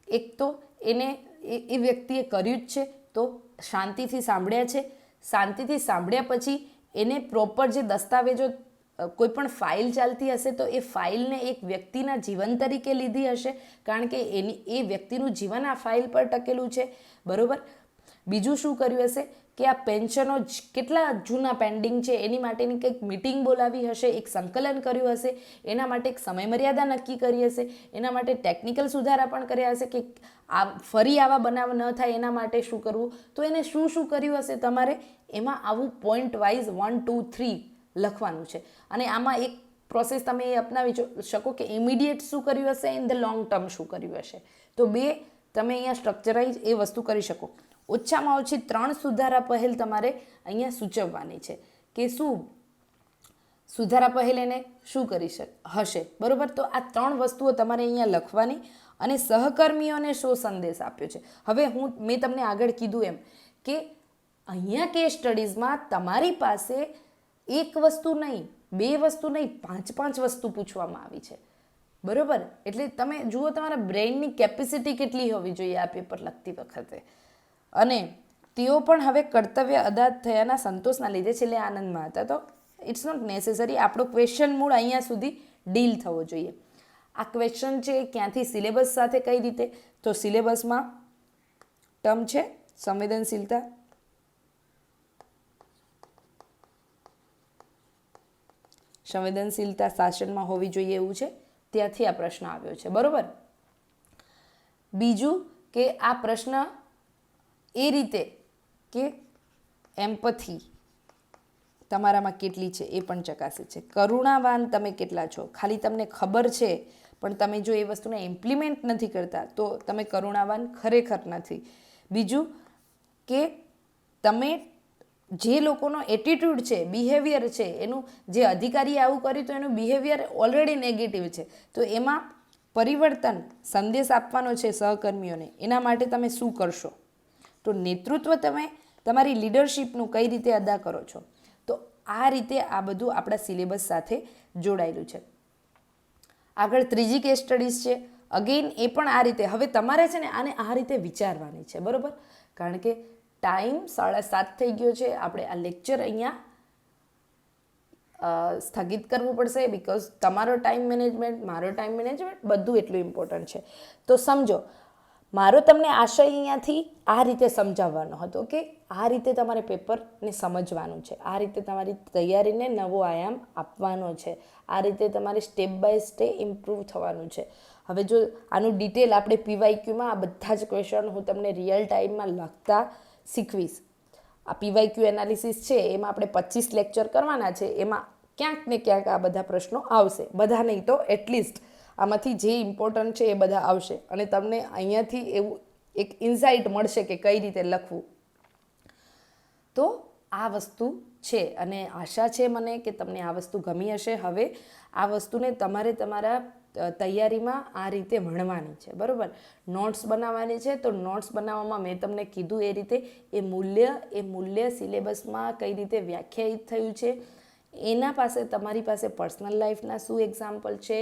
એક તો એ વ્યક્તિએ કર્યું જ છે તો શાંતિથી સાંભળ્યા છે, શાંતિથી સાંભળ્યા પછી એને પ્રોપર જે દસ્તાવેજો, કોઈ પણ ફાઇલ ચાલતી હશે તો એ ફાઇલને એક વ્યક્તિના જીવન તરીકે લીધી હશે, કારણ કે એ વ્યક્તિનું જીવન આ ફાઇલ પર ટકેલું છે, બરાબર. બીજું શું કર્યું હશે કે આ પેન્શનો કેટલા જૂના પેન્ડિંગ છે એની માટેની કંઈક મિટિંગ બોલાવી હશે, એક સંકલન કર્યું હશે, એના માટે એક સમયમર્યાદા નક્કી કરી હશે, એના માટે ટેકનિકલ સુધારા પણ કર્યા હશે કે ફરી આવા બનાવ ન થાય એના માટે શું કરવું. તો એને શું શું કર્યું હશે તમારે એમાં આવું પોઈન્ટ વાઇઝ 1, 2, 3 લખવાનું છે. અને આમાં એક પ્રોસેસ તમે એ અપનાવી શકો કે ઇમિડિયેટ શું કર્યું હશે, ઇન ધ લોંગ ટર્મ શું કર્યું હશે. તો બે તમે અહીંયા સ્ટ્રક્ચરાઇઝ એ વસ્તુ કરી શકો. ઓછામાં ઓછી 3 સુધારા પહેલ તમારે અહીંયા સૂચવવાની છે કે શું સુધારા પહેલ એને શું કરી હશે, બરોબર. તો આ 3 વસ્તુઓ તમારે અહીંયા લખવાની. અને સહકર્મીઓને શો સંદેશ આપ્યો છે. હવે મેં તમને આગળ કીધું એમ કે અહીંયા કેસ સ્ટડીઝમાં તમારી પાસે એક વસ્તુ નહીં, 2 વસ્તુ નહીં, 5 વસ્તુ પૂછવામાં આવી છે, બરોબર. એટલે તમે જુઓ તમારા બ્રેઇનની કેપેસિટી કેટલી હોવી જોઈએ આ પેપર લખતી વખતે. અને તેઓ પણ હવે કર્તવ્ય અદા થયાના સંતોષના લીધે છેલ્લે આનંદમાં હતા. તો ઇટ્સ નોટ નેસેસરી આપણો ક્વેશ્ચન મૂળ અહીંયા સુધી ડીલ થવો જોઈએ. આ ક્વેશ્ચન છે ક્યાંથી, સિલેબસ સાથે કઈ રીતે, તો સિલેબસમાં ટર્મ છે સંવેદનશીલતા, સંવેદનશીલતા શાસનમાં હોવી જોઈએ એવું છે, ત્યાંથી આ પ્રશ્ન આવ્યો છે, બરોબર. બીજું કે આ પ્રશ્ન એ રીતે કે એમ્પથી તમારામાં કેટલી છે એ પણ ચકાસે છે. કરુણાવાન તમે કેટલા છો, ખાલી તમને ખબર છે પણ તમે જો એ વસ્તુને ઇમ્પ્લિમેન્ટ નથી કરતા તો તમે કરુણાવાન ખરેખર નથી. બીજું કે તમે જે લોકોનો એટીટ્યૂડ છે, બિહેવિયર છે, એનું જે અધિકારીએ આવું કર્યું તો એનું બિહેવિયર ઓલરેડી નેગેટિવ છે, તો એમાં પરિવર્તન સંદેશ આપવાનો છે સહકર્મીઓને, એના માટે તમે શું કરશો. તો નેતૃત્વ તમે તમારી લીડરશિપનું કઈ રીતે અદા કરો છો. તો આ રીતે આ બધું આપણા સિલેબસ સાથે જોડાયેલું છે. આગળ ત્રીજી કેસ સ્ટડીઝ છે. અગેન એ પણ આ રીતે. હવે તમારે છે ને આને આ રીતે વિચારવાની છે, બરાબર. કારણ કે ટાઈમ 7:30 થઈ ગયો છે. આપણે આ લેક્ચર અહીંયા સ્થગિત કરવું પડશે બિકોઝ તમારો ટાઈમ મેનેજમેન્ટ, મારો ટાઈમ મેનેજમેન્ટ બધું એટલું ઇમ્પોર્ટન્ટ છે. તો સમજો, મારો તમને આશય અહીંયાથી આ રીતે સમજાવવાનો હતો કે આ રીતે તમારે પેપરને સમજવાનું છે, આ રીતે તમારી તૈયારીને નવો આયામ આપવાનો છે, આ રીતે તમારે સ્ટેપ બાય સ્ટેપ ઇમ્પ્રૂવ થવાનું છે. હવે જો આનું ડિટેલ આપણે પીવાયક્યુમાં આ બધા જ ક્વેશ્ચન હું તમને રિયલ ટાઈમમાં લખતા શીખવીશ. આ પીવાયક્યુ એનાલિસિસ છે એમાં આપણે 25 લેક્ચર કરવાના છે, એમાં ક્યાંક ને ક્યાંક આ બધા પ્રશ્નો આવશે, બધા નહીં તો એટલીસ્ટ આમાંથી જે ઇમ્પોર્ટન્ટ છે એ બધા આવશે. અને તમને અહીંયાથી એવું એક ઇન્સાઇટ મળશે કે કઈ રીતે લખવું. તો આ વસ્તુ છે અને આશા છે મને કે તમને આ વસ્તુ ગમી હશે. હવે આ વસ્તુને તમારે તમારા તૈયારીમાં આ રીતે ભણવાની છે, બરાબર. નોટ્સ બનાવવાની છે. તો નોટ્સ બનાવવામાં મેં તમને કીધું એ રીતે એ મૂલ્ય સિલેબસમાં કઈ રીતે વ્યાખ્યાયિત થયું છે, એના પાસે તમારી પાસે પર્સનલ લાઈફના શું એક્ઝામ્પલ છે,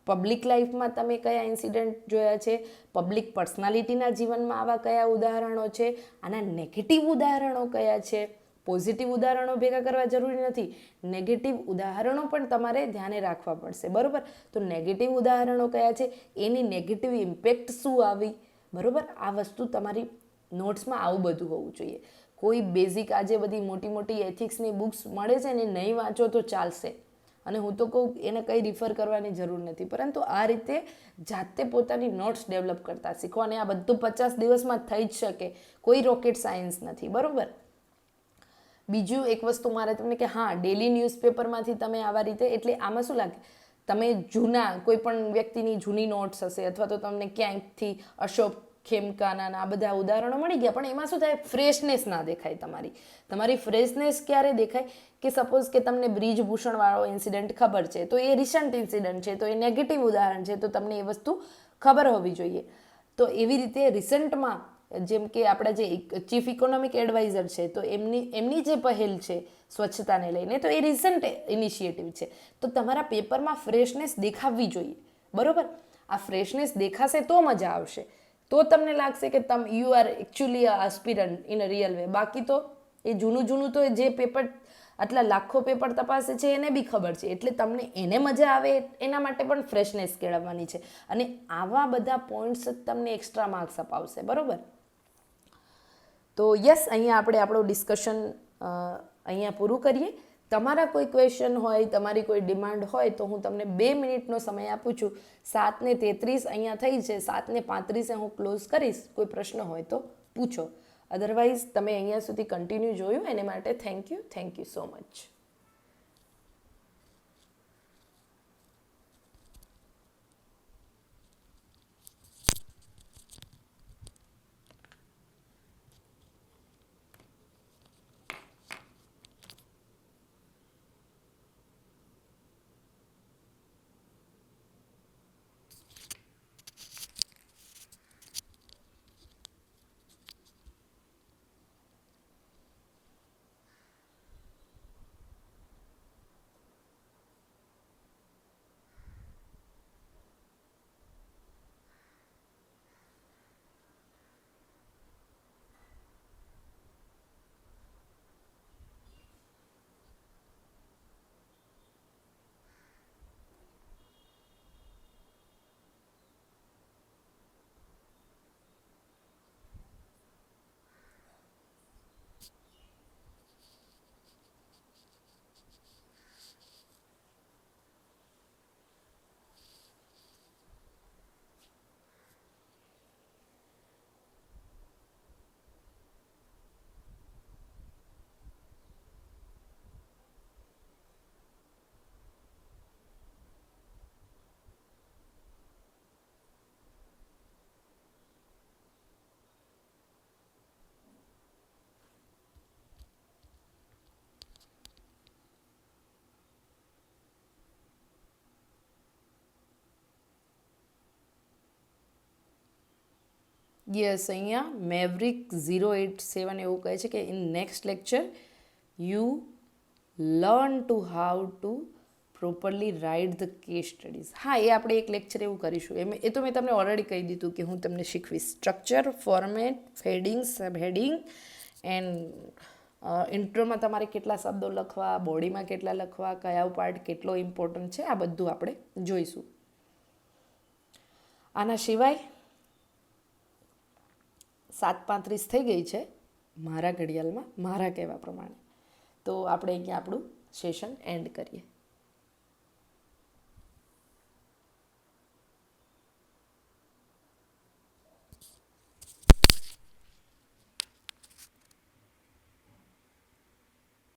પબ્લિક લાઈફમાં તમે કયા ઇન્સિડન્ટ જોયા છે, પબ્લિક પર્સનાલિટીના જીવનમાં આવા કયા ઉદાહરણો છે, આના નેગેટિવ ઉદાહરણો કયા છે. પોઝિટિવ ઉદાહરણો ભેગા કરવા જરૂરી નથી, નેગેટિવ ઉદાહરણો પણ તમારે ધ્યાને રાખવા પડશે, બરાબર. તો નેગેટિવ ઉદાહરણો કયા છે, એની નેગેટિવ ઇમ્પેક્ટ શું આવી, બરાબર. આ વસ્તુ તમારી નોટ્સમાં આવું બધું હોવું જોઈએ. કોઈ બેઝિક આજે બધી મોટી મોટી એથિક્સની બુક્સ મળે છે ને નહીં વાંચો તો ચાલશે, અને હું તો કહું એને કંઈ રિફર કરવાની જરૂર નથી, પરંતુ આ રીતે જાતે પોતાની નોટ્સ ડેવલપ કરતા શીખો. અને આ બધું 50 દિવસમાં થઈ જ શકે, કોઈ રોકેટ સાયન્સ નથી, બરાબર. બીજું એક વસ્તુ મારે તમને કે હા, ડેલી ન્યૂઝપેપરમાંથી તમે આવા રીતે, એટલે આમાં શું લાગે, તમે જૂના કોઈ પણ વ્યક્તિની જૂની નોટ્સ હશે અથવા તો તમને ક્યાંકથી અશોક ખેમકાના આ બધા ઉદાહરણો મળી ગયા, પણ એમાં શું થાય, ફ્રેશનેસ ના દેખાય. તમારી ફ્રેશનેસ ક્યારે દેખાય કે સપોઝ કે તમને બ્રિજભૂષણવાળો ઇન્સિડન્ટ ખબર છે તો એ રિસન્ટ ઇન્સિડન્ટ છે, તો એ નેગેટિવ ઉદાહરણ છે, તો તમને એ વસ્તુ ખબર હોવી જોઈએ. તો એવી રીતે રિસન્ટમાં જેમ કે આપણા જે ચીફ ઇકોનોમિક એડવાઇઝર છે તો એમની જે પહેલ છે સ્વચ્છતાને લઈને, તો એ રિસન્ટ ઇનિશિયેટિવ છે. તો તમારા પેપરમાં ફ્રેશનેસ દેખાવવી જોઈએ, બરાબર. આ ફ્રેશનેસ દેખાશે તો મજા આવશે, તો તમને લાગશે કે you are actually a aspirant in a real way. બાકી તો એ જૂનું તો જે પેપર આટલા લાખો પેપર તપાસે છે એને બી ખબર છે, એટલે તમને એને મજા આવે એના માટે પણ ફ્રેશનેસ કેળવવાની છે. અને આવા બધા પોઈન્ટ્સ તમને એક્સ્ટ્રા માર્ક્સ અપાવશે, બરાબર. તો યસ, અહીંયા આપણે આપણું ડિસ્કશન અહીંયા પૂરું કરીએ. તમારા કોઈ ક્વેશ્ચન હોય, તમારી કોઈ ડિમાન્ડ હોય તો હું તમને 2 મિનિટનો સમય આપું છું. 7:33 અહીંયા થઈ છે, 7:35 હું ક્લોઝ કરીશ. કોઈ પ્રશ્ન હોય તો પૂછો, અધરવાઇઝ તમે અહીંયા સુધી કન્ટિન્યુ જોયું એને માટે thank you so much. Yes, અહીંયા મેવરિક 087 એવું કહે છે કે in next lecture you learn to how to properly write the case studies. હા, એ આપણે એક લેક્ચર એવું કરીશું. એ તો મેં તમને ઓલરેડી કહી દીધું કે હું તમને શીખવીશ structure, format, heading, sub heading and ઇન્ટ્રોમાં તમારે કેટલા શબ્દો લખવા, બોડીમાં કેટલા લખવા, કયા પાર્ટ કેટલો ઇમ્પોર્ટન્ટ છે, આ બધું આપણે જોઈશું. આના સિવાય 7:35 થઈ ગઈ છે મારા ઘડિયાળમાં, મારા કહેવા પ્રમાણે. તો આપણે અહીંયા આપણું સેશન એન્ડ કરીએ.